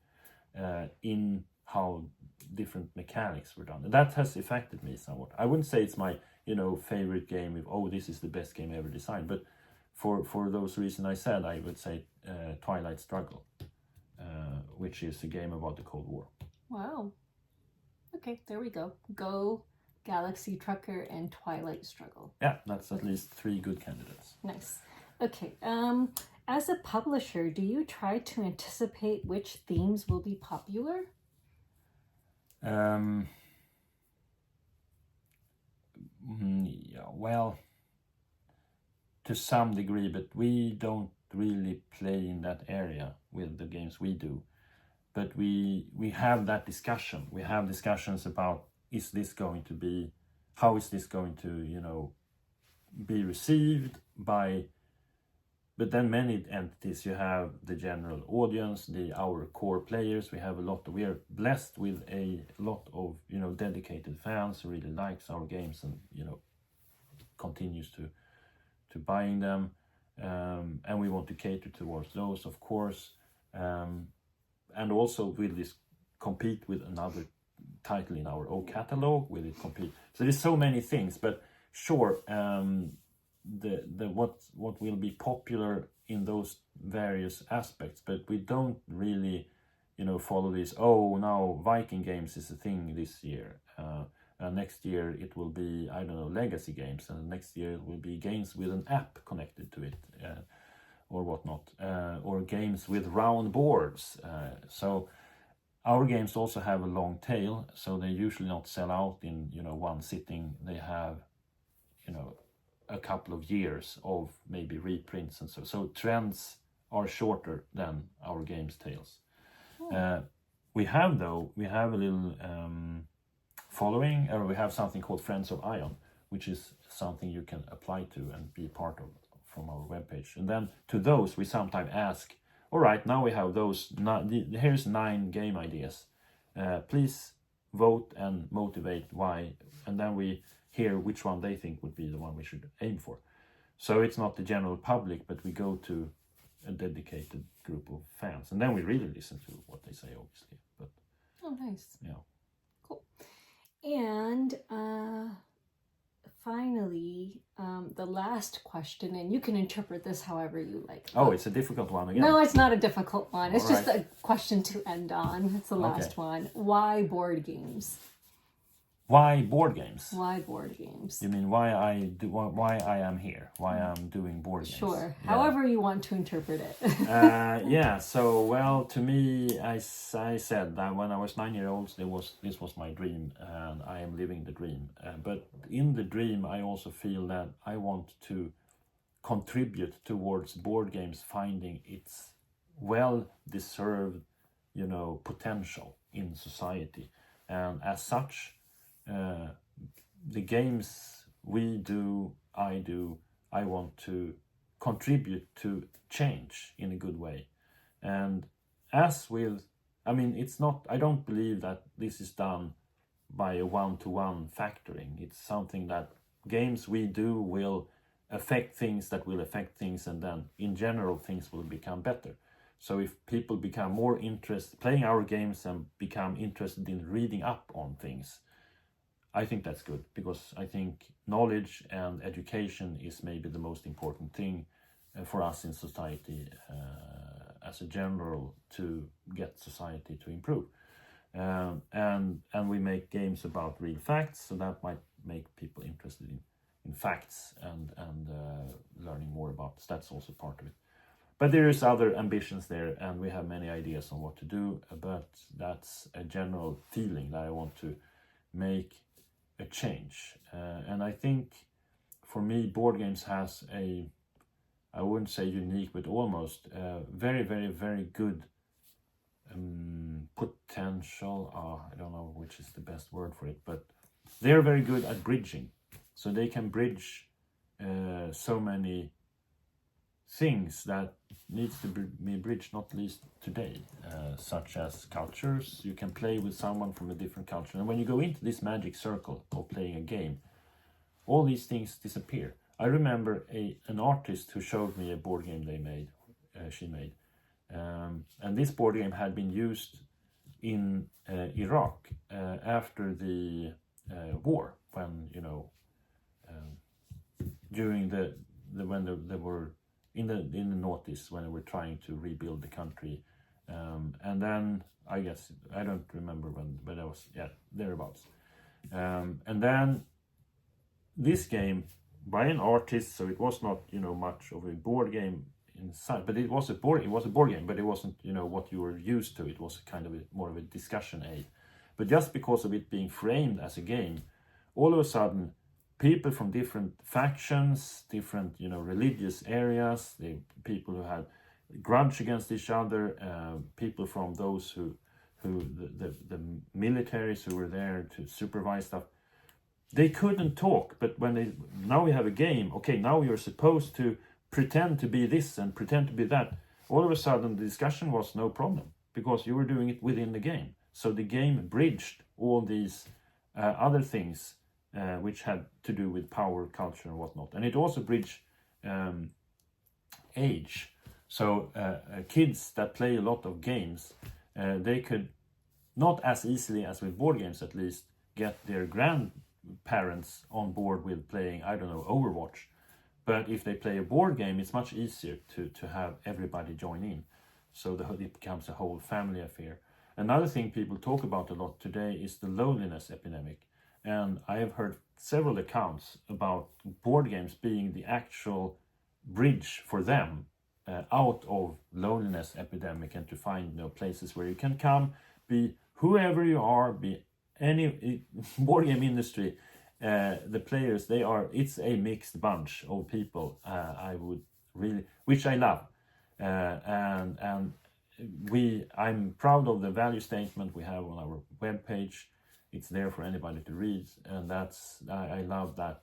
in how different mechanics were done. And that has affected me somewhat. I wouldn't say it's my favorite game, this is the best game ever designed, but for those reasons I said, I would say Twilight Struggle, which is a game about the Cold War. Wow. Okay, there we go. Go, Galaxy Trucker, and Twilight Struggle. Yeah, that's at least 3 good candidates. Nice. Okay. As a publisher, do you try to anticipate which themes will be popular? Yeah, well, to some degree, but we don't really play in that area with the games we do. But we have that discussion. We have discussions about, how is this going to be received by. But then many entities, you have the general audience, our core players. We are blessed with a lot of dedicated fans who really likes our games and continues to buying them, and we want to cater towards those, of course. And also, will this compete with another title in our own catalog? Will it compete? So there's so many things, but sure, what will be popular in those various aspects, but we don't really, follow this. Oh, now Viking games is a thing this year. Next year it will be, I don't know, legacy games, and next year it will be games with an app connected to it. Or whatnot, or games with round boards. So our games also have a long tail, so they usually not sell out in one sitting. They have a couple of years of maybe reprints and so trends are shorter than our games' tails. We have a little following, or we have something called Friends of Ion, which is something you can apply to and be part of from our webpage. And then to those, we sometimes ask, all right, now we have those, here's 9 game ideas. Please vote and motivate why. And then we hear which one they think would be the one we should aim for. So it's not the general public, but we go to a dedicated group of fans. And then we really listen to what they say, obviously. But Oh, nice. Yeah. Cool. And finally, the last question, and you can interpret this however you like. Oh, it's a difficult one again. No, it's not a difficult one. It's All just right. a question to end on. It's the last Okay. one. Why board games? Why board games? Why board games? You mean why I am here? Why I'm doing board games? Sure. Yeah. However you want to interpret it. Yeah. So, well, to me, I said that when I was 9 years old, this was my dream, and I am living the dream. But in the dream, I also feel that I want to contribute towards board games finding its well-deserved, potential in society, and as such, the games we do, I want to contribute to change in a good way. And as with, it's not, I don't believe that this is done by a one-to-one factoring. It's something that games we do will affect things that will affect things, and then in general things will become better. So if people become more interested playing our games and become interested in reading up on things, I think that's good, because I think knowledge and education is maybe the most important thing for us in society as a general, to get society to improve. And we make games about real facts, so that might make people interested in facts and learning more about this. That's also part of it. But there is other ambitions there, and we have many ideas on what to do, but that's a general feeling that I want to make a change. And I think for me, board games has a, I wouldn't say unique, but almost very, very, very good potential. I don't know which is the best word for it, but they're very good at bridging. So they can bridge so many things that needs to be bridged, not least today, such as cultures. You can play with someone from a different culture, and when you go into this magic circle of playing a game, all these things disappear. I remember an artist who showed me a board game she made, and this board game had been used in Iraq after the war, when during when they were in the noughties, when they were trying to rebuild the country, and then I guess I don't remember when, but I was thereabouts, and then this game by an artist, so it was not much of a board game inside, but it was a board game, but it wasn't what you were used to. It was kind of more of a discussion aid, but just because of it being framed as a game, all of a sudden people from different factions, different religious areas, the people who had grudge against each other, people from those who the militaries who were there to supervise stuff, they couldn't talk. But now we have a game, okay, now you're supposed to pretend to be this and pretend to be that. All of a sudden the discussion was no problem, because you were doing it within the game. So the game bridged all these other things which had to do with power, culture, and whatnot. And it also bridged age. So kids that play a lot of games, they could not as easily as with board games, at least, get their grandparents on board with playing, I don't know, Overwatch. But if they play a board game, it's much easier to have everybody join in. So it becomes a whole family affair. Another thing people talk about a lot today is the loneliness epidemic. And I have heard several accounts about board games being the actual bridge for them out of loneliness epidemic, and to find places where you can come, be whoever you are, be any board game industry. The players, it's a mixed bunch of people. I would really, which I love, and I'm proud of the value statement we have on our webpage. It's there for anybody to read, and I love that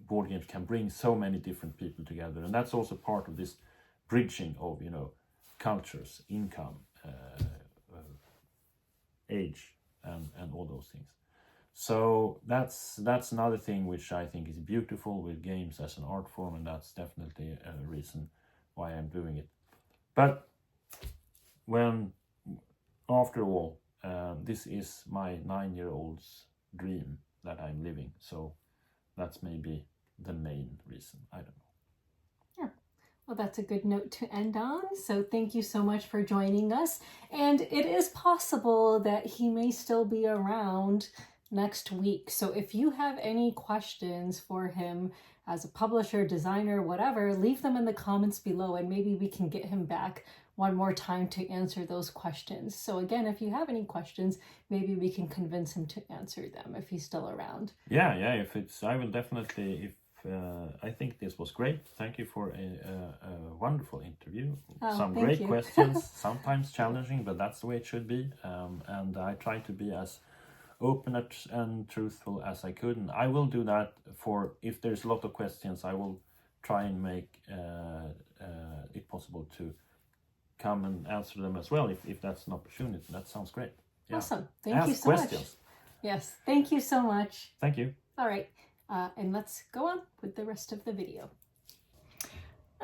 board games can bring so many different people together, and that's also part of this bridging of cultures, income, age, and all those things. So that's another thing which I think is beautiful with games as an art form, and that's definitely a reason why I'm doing it. But when, after all, this is my 9-year-old's dream that I'm living. So that's maybe the main reason. I don't know. Well, that's a good note to end on. So thank you so much for joining us. And it is possible that he may still be around next week. So if you have any questions for him as a publisher, designer, whatever, leave them in the comments below and maybe we can get him back one more time to answer those questions. So again, if you have any questions, maybe we can convince him to answer them if he's still around. Yeah, if it's, I will definitely, if I think this was great. Thank you for a wonderful interview. Some great questions, sometimes challenging, but that's the way it should be. And I try to be as open and truthful as I could. And I will do that for, if there's a lot of questions, I will try and make it possible to come and answer them as well, if that's an opportunity. That sounds great. Yeah. Awesome. Thank you so much. Yes, thank you so much. Thank you. All right. And let's go on with the rest of the video.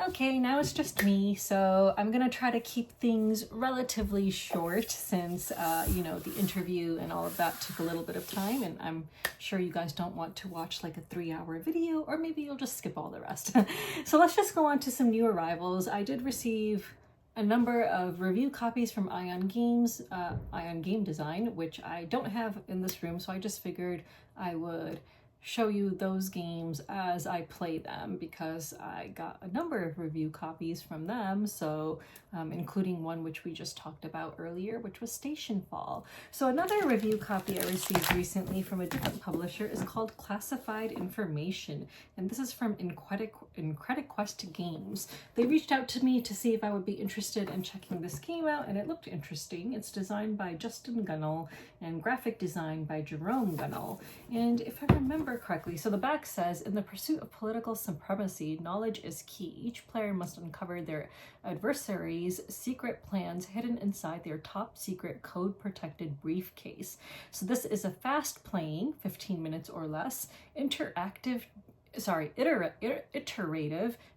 Okay, now it's just me, so I'm gonna try to keep things relatively short since, you know, the interview and all of that took a little bit of time, and I'm sure you guys don't want to watch like a 3-hour video, or maybe you'll just skip all the rest. So let's just go on to some new arrivals. I did receive a number of review copies from Ion Games, Ion Game Design, which I don't have in this room, so I just figured I would show you those games as I play them because I got a number of review copies from them, so including one which we just talked about earlier, which was Stationfall. So another review copy I received recently from a different publisher is called Classified Information, and this is from IncrediQuest Games. They reached out to me to see if I would be interested in checking this game out, and it looked interesting. It's designed by Justin Gunnell and graphic design by Jerome Gunnell. And if I remember correctly, so the back says, in the pursuit of political supremacy, knowledge is key. Each player must uncover their adversaries' secret plans hidden inside their top secret code-protected briefcase. So this is a fast-playing, 15 minutes or less, iterative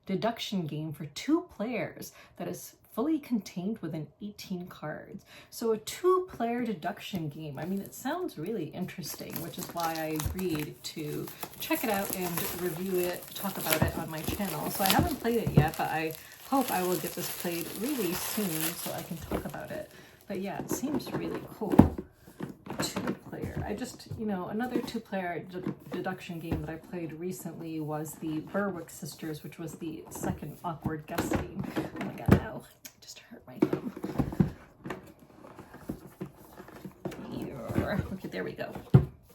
deduction game for 2 players that is fully contained within 18 cards. So a 2-player deduction game. I mean, it sounds really interesting, which is why I agreed to check it out and review it, talk about it on my channel. So I haven't played it yet, but I hope I will get this played really soon so I can talk about it. But yeah, it seems really cool. 2-player. I just, you know, another 2-player deduction game that I played recently was the Berwick Sisters, which was the second awkward guess game. Oh my god, ow. I just hurt my thumb. Here. Okay, there we go.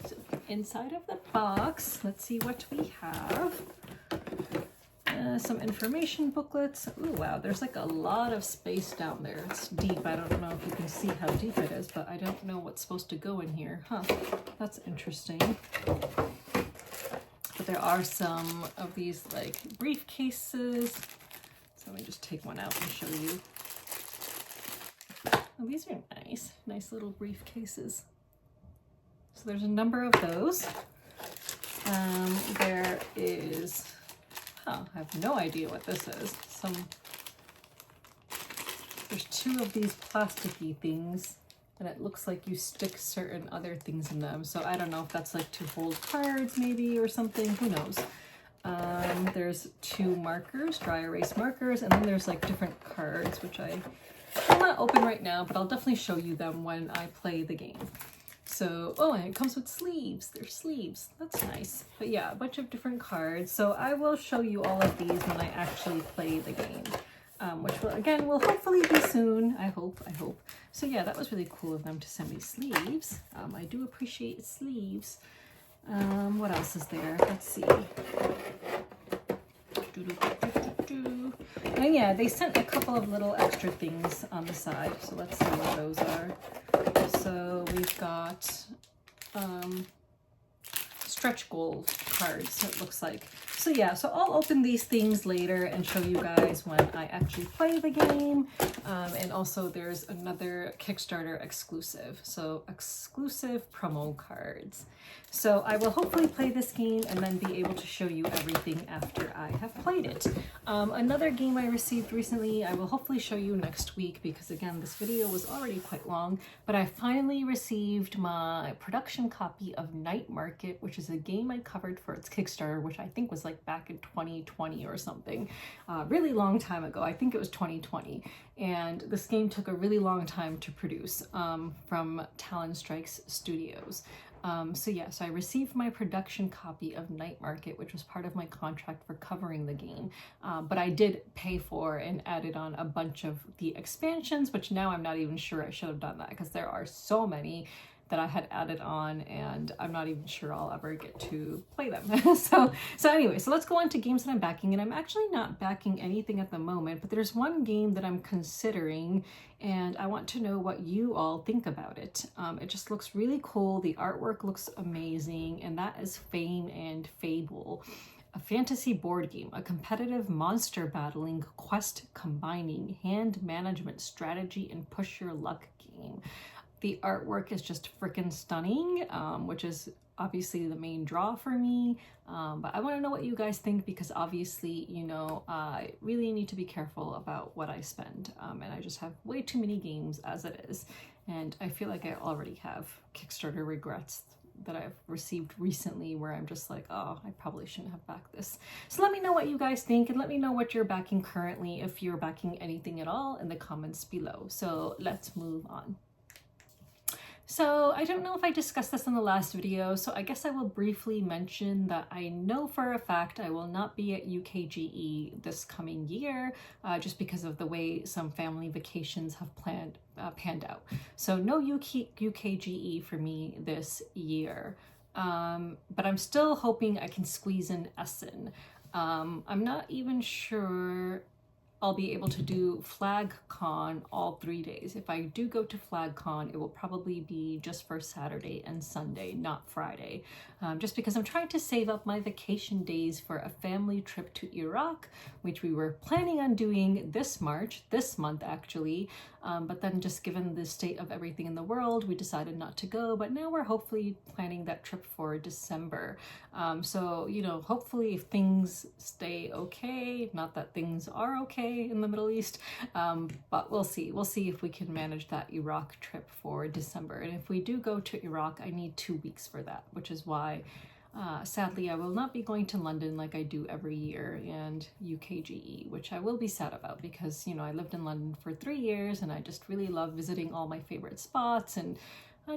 So inside of the box, let's see what we have. Some information booklets. Ooh, wow, there's like a lot of space down there. It's deep. I don't know if you can see how deep it is, but I don't know what's supposed to go in here. Huh, that's interesting. But there are some of these like briefcases. So let me just take one out and show you. Oh, these are nice. Nice little briefcases. So there's a number of those. There is... Oh, I have no idea what this is. There's 2 of these plasticky things, and it looks like you stick certain other things in them. So I don't know if that's like to hold cards maybe or something, who knows. There's 2 markers, dry erase markers, and then there's like different cards, which I will not open right now, but I'll definitely show you them when I play the game. So, oh, and it comes with sleeves. There's sleeves. That's nice. But yeah, a bunch of different cards. So I will show you all of these when I actually play the game, which will, again, will hopefully be soon. I hope. So yeah, that was really cool of them to send me sleeves. I do appreciate sleeves. What else is there? Let's see. And yeah, they sent a couple of little extra things on the side. So let's see what those are. So we've got stretch goal cards, it looks like. So yeah, so I'll open these things later and show you guys when I actually play the game. And also there's another Kickstarter exclusive. So exclusive promo cards. So I will hopefully play this game and then be able to show you everything after I have played it. Another game I received recently, I will hopefully show you next week because again, this video was already quite long, but I finally received my production copy of Night Market, which is a game I covered for its Kickstarter, which I think was like back in 2020 or something, really long time ago. I think it was 2020. And this game took a really long time to produce from Talon Strikes Studios. So I received my production copy of Night Market, which was part of my contract for covering the game. But I did pay for and added on a bunch of the expansions, which now I'm not even sure I should have done that because there are so many that I had added on and I'm not even sure I'll ever get to play them. so anyway, so let's go on to games that I'm backing, and I'm actually not backing anything at the moment, but there's one game that I'm considering and I want to know what you all think about it. It just looks really cool. The artwork looks amazing, and that is Fame and Fable. A fantasy board game, a competitive monster battling, quest combining, hand management, strategy, and push your luck game. The artwork is just freaking stunning, which is obviously the main draw for me. But I want to know what you guys think because obviously, you know, I really need to be careful about what I spend. And I just have way too many games as it is. And I feel like I already have Kickstarter regrets that I've received recently where I'm just like, oh, I probably shouldn't have backed this. So let me know what you guys think and let me know what you're backing currently, if you're backing anything at all, in the comments below. So let's move on. So I don't know if I discussed this in the last video, so I guess I will briefly mention that I know for a fact I will not be at UKGE this coming year, just because of the way some family vacations have panned out. So no UKGE for me this year, but I'm still hoping I can squeeze in Essen. I'm not even sure I'll be able to do FlagCon all 3 days. If I do go to FlagCon, it will probably be just for Saturday and Sunday, not Friday. Just because I'm trying to save up my vacation days for a family trip to Iraq, which we were planning on doing this month actually. But then just given the state of everything in the world, we decided not to go, but now we're hopefully planning that trip for December. So, you know, hopefully if things stay okay, not that things are okay in the Middle East, but we'll see. We'll see if we can manage that Iraq trip for December. And if we do go to Iraq, I need 2 weeks for that, which is why sadly, I will not be going to London like I do every year and UKGE, which I will be sad about because, you know, I lived in London for 3 years and I just really love visiting all my favorite spots and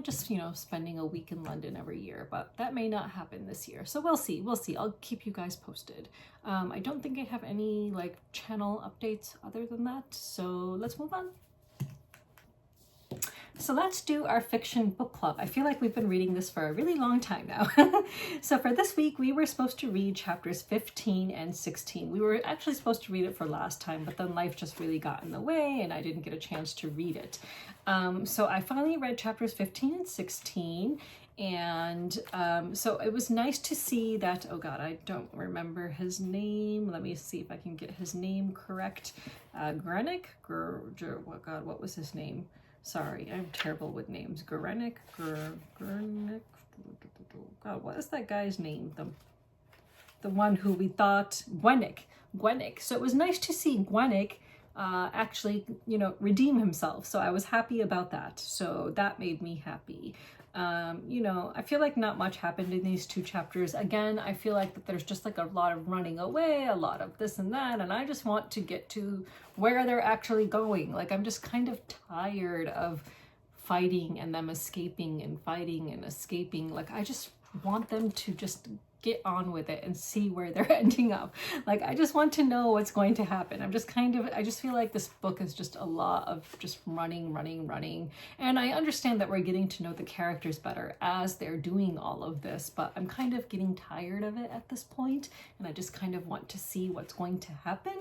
just, you know, spending a week in London every year, but that may not happen this year. So we'll see. I'll keep you guys posted. I don't think I have any like channel updates other than that. So let's move on. So let's do our fiction book club. I feel like we've been reading this for a really long time now. So for this week, we were supposed to read chapters 15 and 16. We were actually supposed to read it for last time, but then life just really got in the way and I didn't get a chance to read it. So I finally read chapters 15 and 16. And so it was nice to see that, oh God, I don't remember his name. Let me see if I can get his name correct. Grenick? Oh God, what was his name? Sorry, I'm terrible with names. Gurenick. God, what is that guy's name? The one who we thought, Gwennick. So it was nice to see Gwennick actually, you know, redeem himself. So I was happy about that. So that made me happy. You know, I feel like not much happened in these 2 chapters. Again, I feel like that there's just like a lot of running away, a lot of this and that, and I just want to get to where they're actually going. Like, I'm just kind of tired of fighting and them escaping and fighting and escaping. Like, I just want them to just get on with it and see where they're ending up. Like, I just want to know what's going to happen. I just feel like this book is just a lot of just running. And I understand that we're getting to know the characters better as they're doing all of this, but I'm kind of getting tired of it at this point, and I just kind of want to see what's going to happen.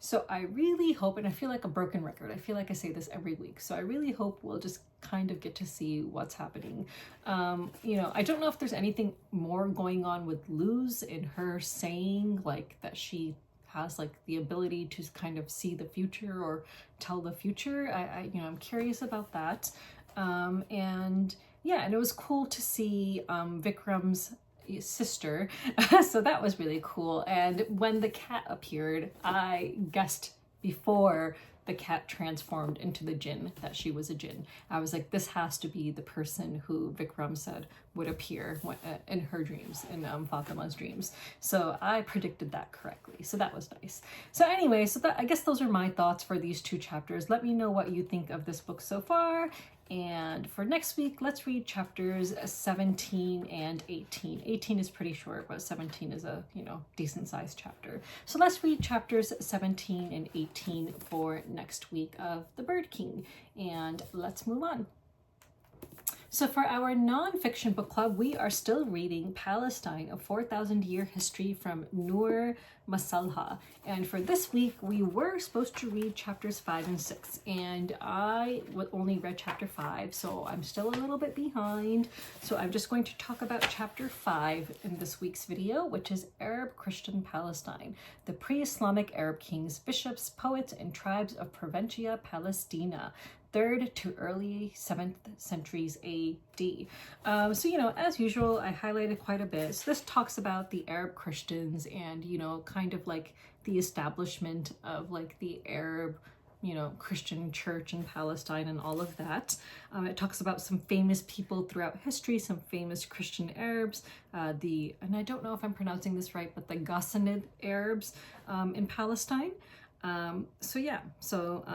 So I really hope, and I feel like a broken record, I feel like I say this every week, so I really hope we'll just kind of get to see what's happening. You know, I don't know if there's anything more going on with Luz in her saying like that she has like the ability to kind of see the future or tell the future. You know, I'm curious about that. And yeah, and it was cool to see Vikram's sister. So that was really cool. And when the cat appeared, I guessed before the cat transformed into the jinn that she was a jinn. I was like, this has to be the person who Vikram said would appear in her dreams, in Fatima's dreams. So I predicted that correctly. So that was nice. So anyway, so that, I guess those are my thoughts for these 2 chapters. Let me know what you think of this book so far. And for next week, let's read chapters 17 and 18. 18 is pretty short, but 17 is a, you know, decent sized chapter. So let's read chapters 17 and 18 for next week of The Bird King. And let's move on. So for our nonfiction book club, we are still reading Palestine, a 4,000-year history from Nur Masalha. And for this week, we were supposed to read chapters 5 and 6. And I only read chapter 5, so I'm still a little bit behind. So I'm just going to talk about chapter 5 in this week's video, which is Arab Christian Palestine, the pre-Islamic Arab kings, bishops, poets, and tribes of Provincia Palestina, 3rd to early 7th centuries AD. So, you know, as usual, I highlighted quite a bit. So this talks about the Arab Christians and, you know, kind of like the establishment of like the Arab, you know, Christian church in Palestine and all of that. It talks about some famous people throughout history, some famous Christian Arabs, and I don't know if I'm pronouncing this right, but the Ghassanid Arabs in Palestine. So yeah, so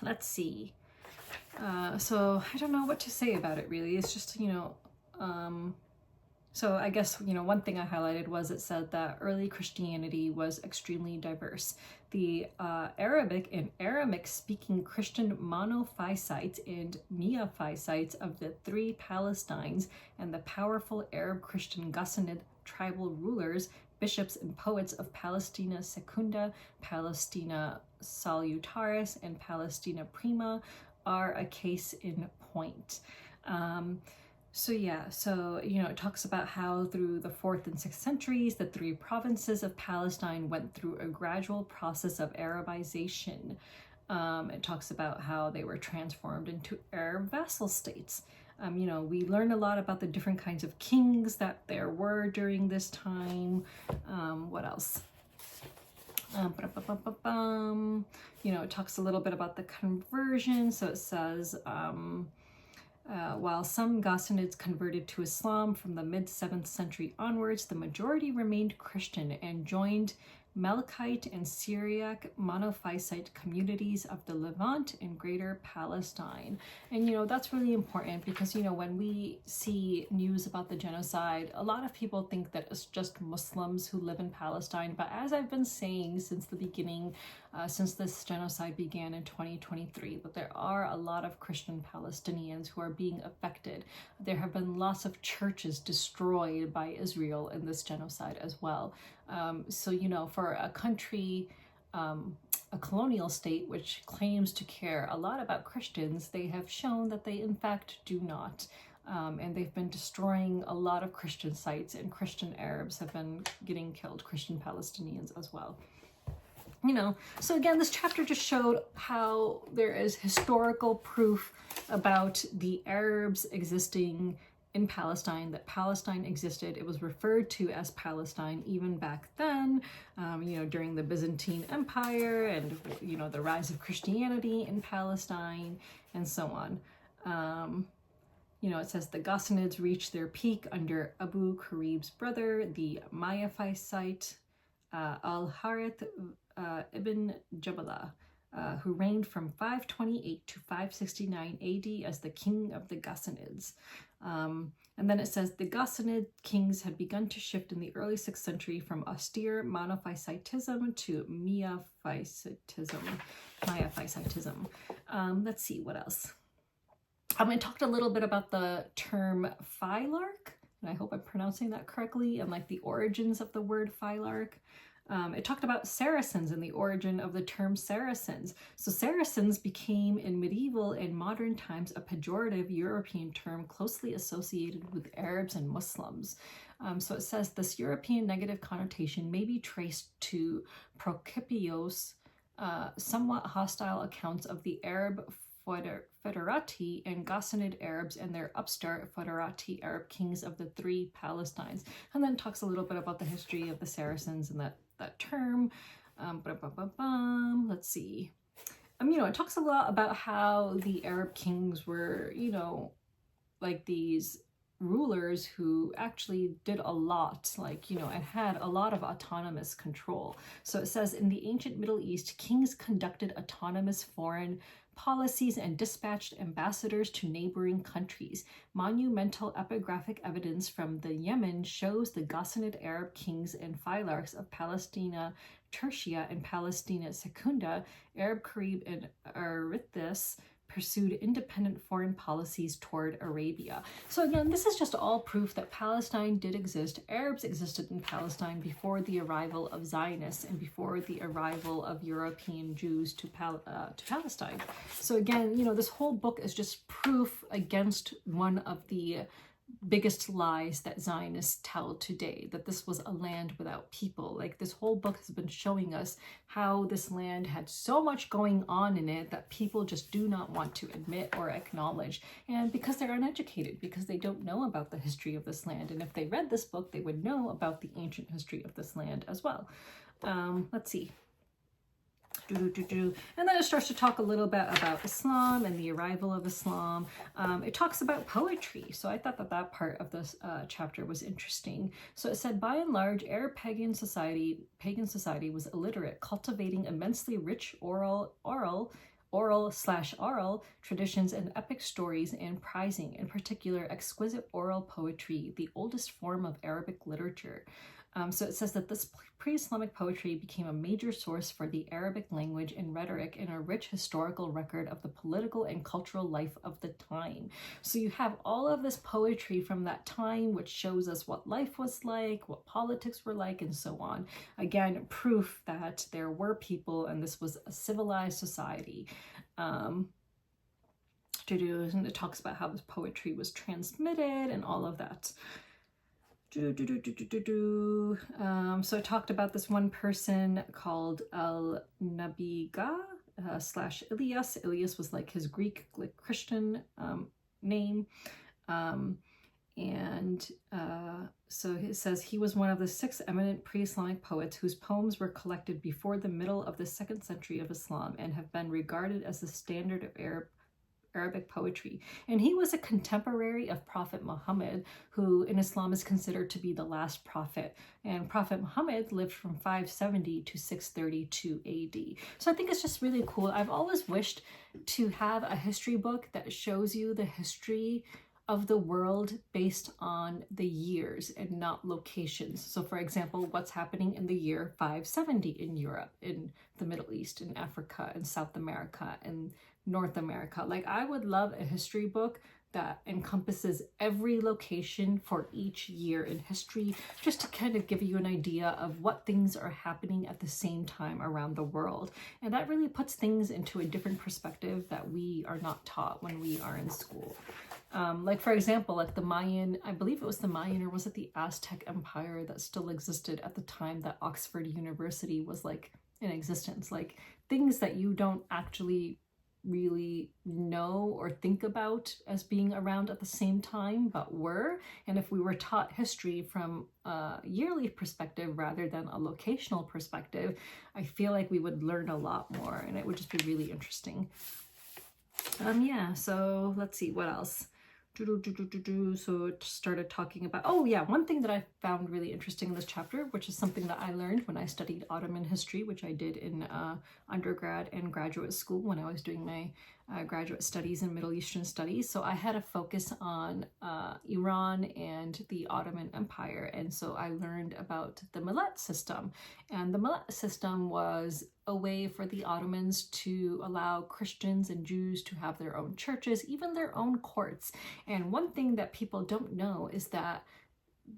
let's see. So I don't know what to say about it really. It's just, you know, so I guess, you know, one thing I highlighted was it said that early Christianity was extremely diverse. The Arabic and Aramaic-speaking Christian monophysites and Miaphysites of the 3 Palestines and the powerful Arab Christian Ghassanid tribal rulers, bishops, and poets of Palestina Secunda, Palestina Salutaris, and Palestina Prima are a case in point. So yeah, so, you know, it talks about how through the 4th and 6th centuries, the 3 provinces of Palestine went through a gradual process of Arabization. It talks about how they were transformed into Arab vassal states. You know, we learned a lot about the different kinds of kings that there were during this time. What else? You know, it talks a little bit about the conversion. So it says, while some Ghassanids converted to Islam from the mid-7th century onwards, the majority remained Christian and joined Melkite and Syriac monophysite communities of the Levant and Greater Palestine. And, you know, that's really important because, you know, when we see news about the genocide, a lot of people think that it's just Muslims who live in Palestine. But as I've been saying since the beginning, since this genocide began in 2023, that there are a lot of Christian Palestinians who are being affected. There have been lots of churches destroyed by Israel in this genocide as well. So, you know, for a country, a colonial state which claims to care a lot about Christians, they have shown that they in fact do not. And they've been destroying a lot of Christian sites, and Christian Arabs have been getting killed, Christian Palestinians as well. You know, so again, this chapter just showed how there is historical proof about the Arabs existing in Palestine, that Palestine existed. It was referred to as Palestine even back then, you know, during the Byzantine Empire and, you know, the rise of Christianity in Palestine and so on. You know, it says the Ghassanids reached their peak under Abu Karib's brother, the Miaphysite Al-Harith ibn Jabala, who reigned from 528 to 569 AD as the king of the Ghassanids. And then it says the Ghassanid kings had begun to shift in the early 6th century from austere monophysitism to Miaphysitism. Let's see, what else? I talked a little bit about the term phylarch, and I hope I'm pronouncing that correctly, and like the origins of the word phylarch. It talked about Saracens and the origin of the term Saracens. So Saracens became in medieval and modern times a pejorative European term closely associated with Arabs and Muslims. So it says this European negative connotation may be traced to Procopio's somewhat hostile accounts of the Arab Foederati and Ghassanid Arabs and their upstart Foederati Arab kings of the three Palestines. And then talks a little bit about the history of the Saracens and that term. Let's see. It talks a lot about how the Arab kings were, like these rulers who actually did a lot, and had a lot of autonomous control. So it says in the ancient Middle East, kings conducted autonomous foreign policies and dispatched ambassadors to neighboring countries. Monumental epigraphic evidence from the Yemen shows the Ghassanid Arab kings and phylarchs of Palestina Tertia and Palestina Secunda, Arab Karib and Arithis, pursued independent foreign policies toward Arabia. So again, this is just all proof that Palestine did exist. Arabs existed in Palestine before the arrival of Zionists and before the arrival of European Jews to Palestine. So again, this whole book is just proof against one of the biggest lies that Zionists tell today, that this was a land without people. Like, this whole book has been showing us how this land had so much going on in it that people just do not want to admit or acknowledge. And because they're uneducated, because they don't know about the history of this land. And if they read this book, they would know about the ancient history of this land as well. Let's see. And then it starts to talk a little bit about Islam and the arrival of Islam. It talks about poetry. So I thought that part of this chapter was interesting. So it said, by and large, Arab pagan society was illiterate, cultivating immensely rich oral traditions and epic stories, and prizing, in particular, exquisite oral poetry, the oldest form of Arabic literature. So it says that this pre-Islamic poetry became a major source for the Arabic language and rhetoric and a rich historical record of the political and cultural life of the time. So you have all of this poetry from that time, which shows us what life was like, what politics were like, and so on. Again, proof that there were people and this was a civilized society. And it talks about how this poetry was transmitted and all of that. So I talked about this one person called Al-Nabiga / Ilias. Ilias was like his Greek, like Christian name. So it says he was one of the 6 eminent pre-Islamic poets whose poems were collected before the middle of the 2nd century of Islam and have been regarded as the standard of Arabic poetry. And he was a contemporary of Prophet Muhammad, who in Islam is considered to be the last prophet. And Prophet Muhammad lived from 570 to 632 AD. So I think it's just really cool. I've always wished to have a history book that shows you the history of the world based on the years and not locations. So for example, what's happening in the year 570 in Europe, in the Middle East, in Africa, in South America, and North America. Like, I would love a history book that encompasses every location for each year in history, just to kind of give you an idea of what things are happening at the same time around the world. And that really puts things into a different perspective that we are not taught when we are in school. Like, for example, like the Mayan, I believe it was the Mayan, or was it the Aztec Empire that still existed at the time that Oxford University was like in existence. Like, things that you don't actually really know or think about as being around at the same time, but were. And if we were taught history from a yearly perspective rather than a locational perspective, I feel like we would learn a lot more and it would just be really interesting. Yeah, so let's see what else. So it started talking about, oh yeah, one thing that I found really interesting in this chapter, which is something that I learned when I studied Ottoman history, which I did in undergrad and graduate school when I was doing my graduate studies in Middle Eastern studies. So I had a focus on Iran and the Ottoman Empire. And so I learned about the millet system. And the millet system was a way for the Ottomans to allow Christians and Jews to have their own churches, even their own courts. And one thing that people don't know is that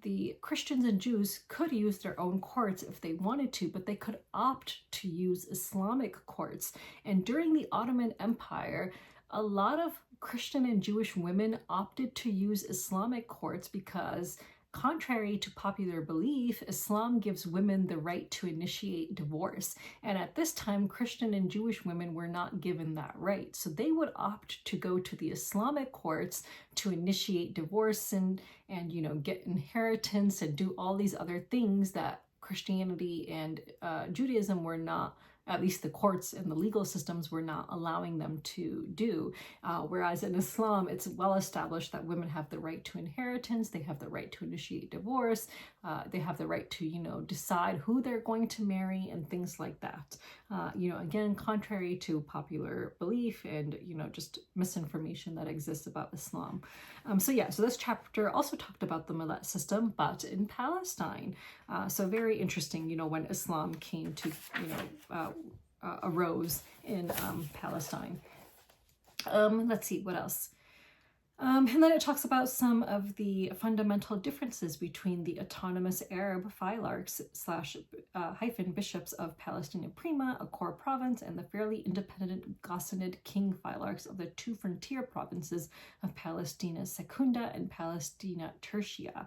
the Christians and Jews could use their own courts if they wanted to, but they could opt to use Islamic courts. And during the Ottoman Empire, a lot of Christian and Jewish women opted to use Islamic courts because, contrary to popular belief, Islam gives women the right to initiate divorce. And at this time, Christian and Jewish women were not given that right. So they would opt to go to the Islamic courts to initiate divorce and get inheritance and do all these other things that Christianity and Judaism were not, at least the courts and the legal systems were not allowing them to do. Whereas in Islam, it's well established that women have the right to inheritance, they have the right to initiate divorce, they have the right to, decide who they're going to marry and things like that. Again, contrary to popular belief and, just misinformation that exists about Islam. So this chapter also talked about the Millet system, but in Palestine. So very interesting, when Islam came to, arose in Palestine. Let's see, what else? And then it talks about some of the fundamental differences between the autonomous Arab phylarchs / bishops of Palestina Prima, a core province, and the fairly independent Ghassanid king phylarchs of the two frontier provinces of Palestina Secunda and Palestina Tertia.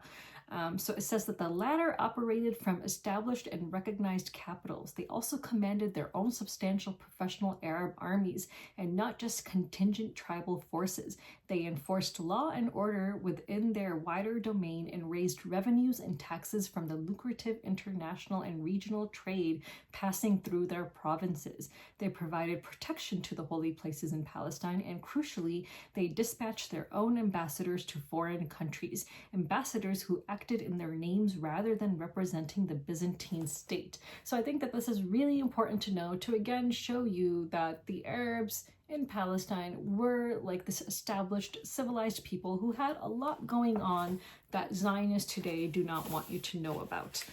So it says that the latter operated from established and recognized capitals. They also commanded their own substantial professional Arab armies and not just contingent tribal forces. They enforced law and order within their wider domain and raised revenues and taxes from the lucrative international and regional trade passing through their provinces. They provided protection to the holy places in Palestine, and crucially, they dispatched their own ambassadors to foreign countries, ambassadors who acted in their names rather than representing the Byzantine state. So I think that this is really important to know, to again show you that the Arabs in Palestine were like this established, civilized people who had a lot going on that Zionists today do not want you to know about.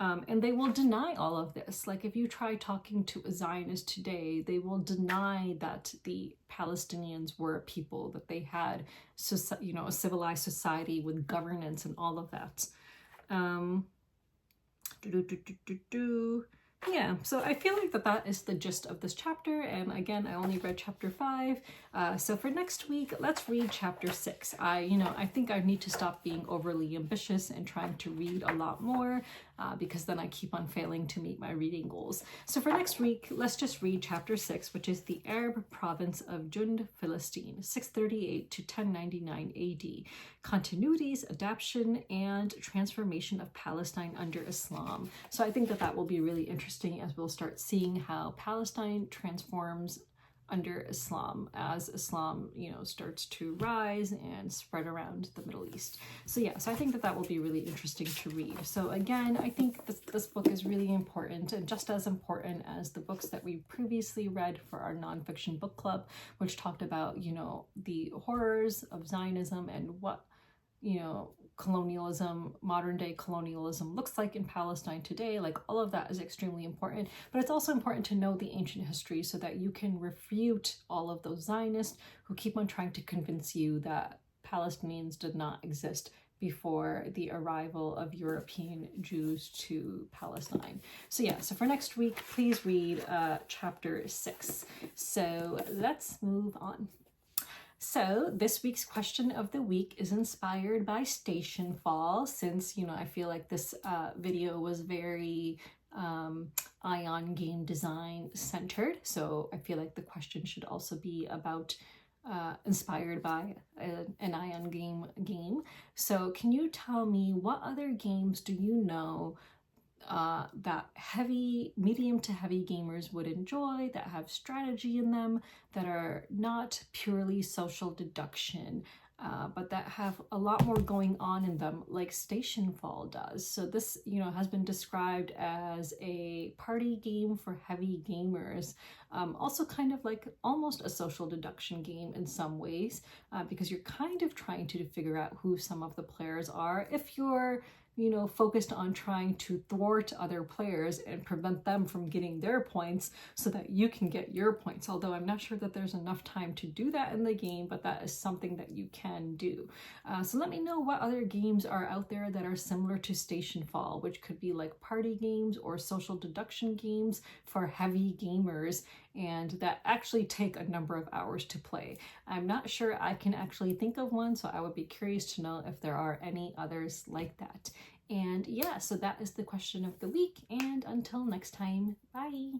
And they will deny all of this. Like if you try talking to a Zionist today, they will deny that the Palestinians were a people, that they had, a civilized society with governance and all of that. Yeah, so I feel like that is the gist of this chapter, and again, I only read chapter 5, so for next week, let's read chapter 6. I think I need to stop being overly ambitious and trying to read a lot more, because then I keep on failing to meet my reading goals. So for next week, let's just read chapter 6, which is the Arab province of Jund, Philistine, 638 to 1099 AD, continuities, adaptation, and transformation of Palestine under Islam. So I think that will be really interesting as we'll start seeing how Palestine transforms under Islam as Islam, starts to rise and spread around the Middle East. So I think that will be really interesting to read. So again, I think this book is really important, and just as important as the books that we previously read for our nonfiction book club, which talked about, the horrors of Zionism and what, colonialism, modern day colonialism looks like in Palestine today. Like all of that is extremely important, but it's also important to know the ancient history so that you can refute all of those Zionists who keep on trying to convince you that Palestinians did not exist before the arrival of European Jews to Palestine. So for next week, please read chapter 6. So let's move on. So this week's question of the week is inspired by Stationfall, since, I feel like this video was very Ion game design centered. So I feel like the question should also be about inspired by an Ion game. So can you tell me what other games do you know that medium to heavy gamers would enjoy, that have strategy in them, that are not purely social deduction, but that have a lot more going on in them, like Stationfall does. So this, has been described as a party game for heavy gamers. Also kind of like almost a social deduction game in some ways, because you're kind of trying to figure out who some of the players are. If you're you know, focused on trying to thwart other players and prevent them from getting their points so that you can get your points. Although I'm not sure that there's enough time to do that in the game, but that is something that you can do. So let me know what other games are out there that are similar to Stationfall, which could be like party games or social deduction games for heavy gamers and that actually take a number of hours to play. I'm not sure I can actually think of one, so I would be curious to know if there are any others like that. And yeah, so that is the question of the week, and until next time, bye!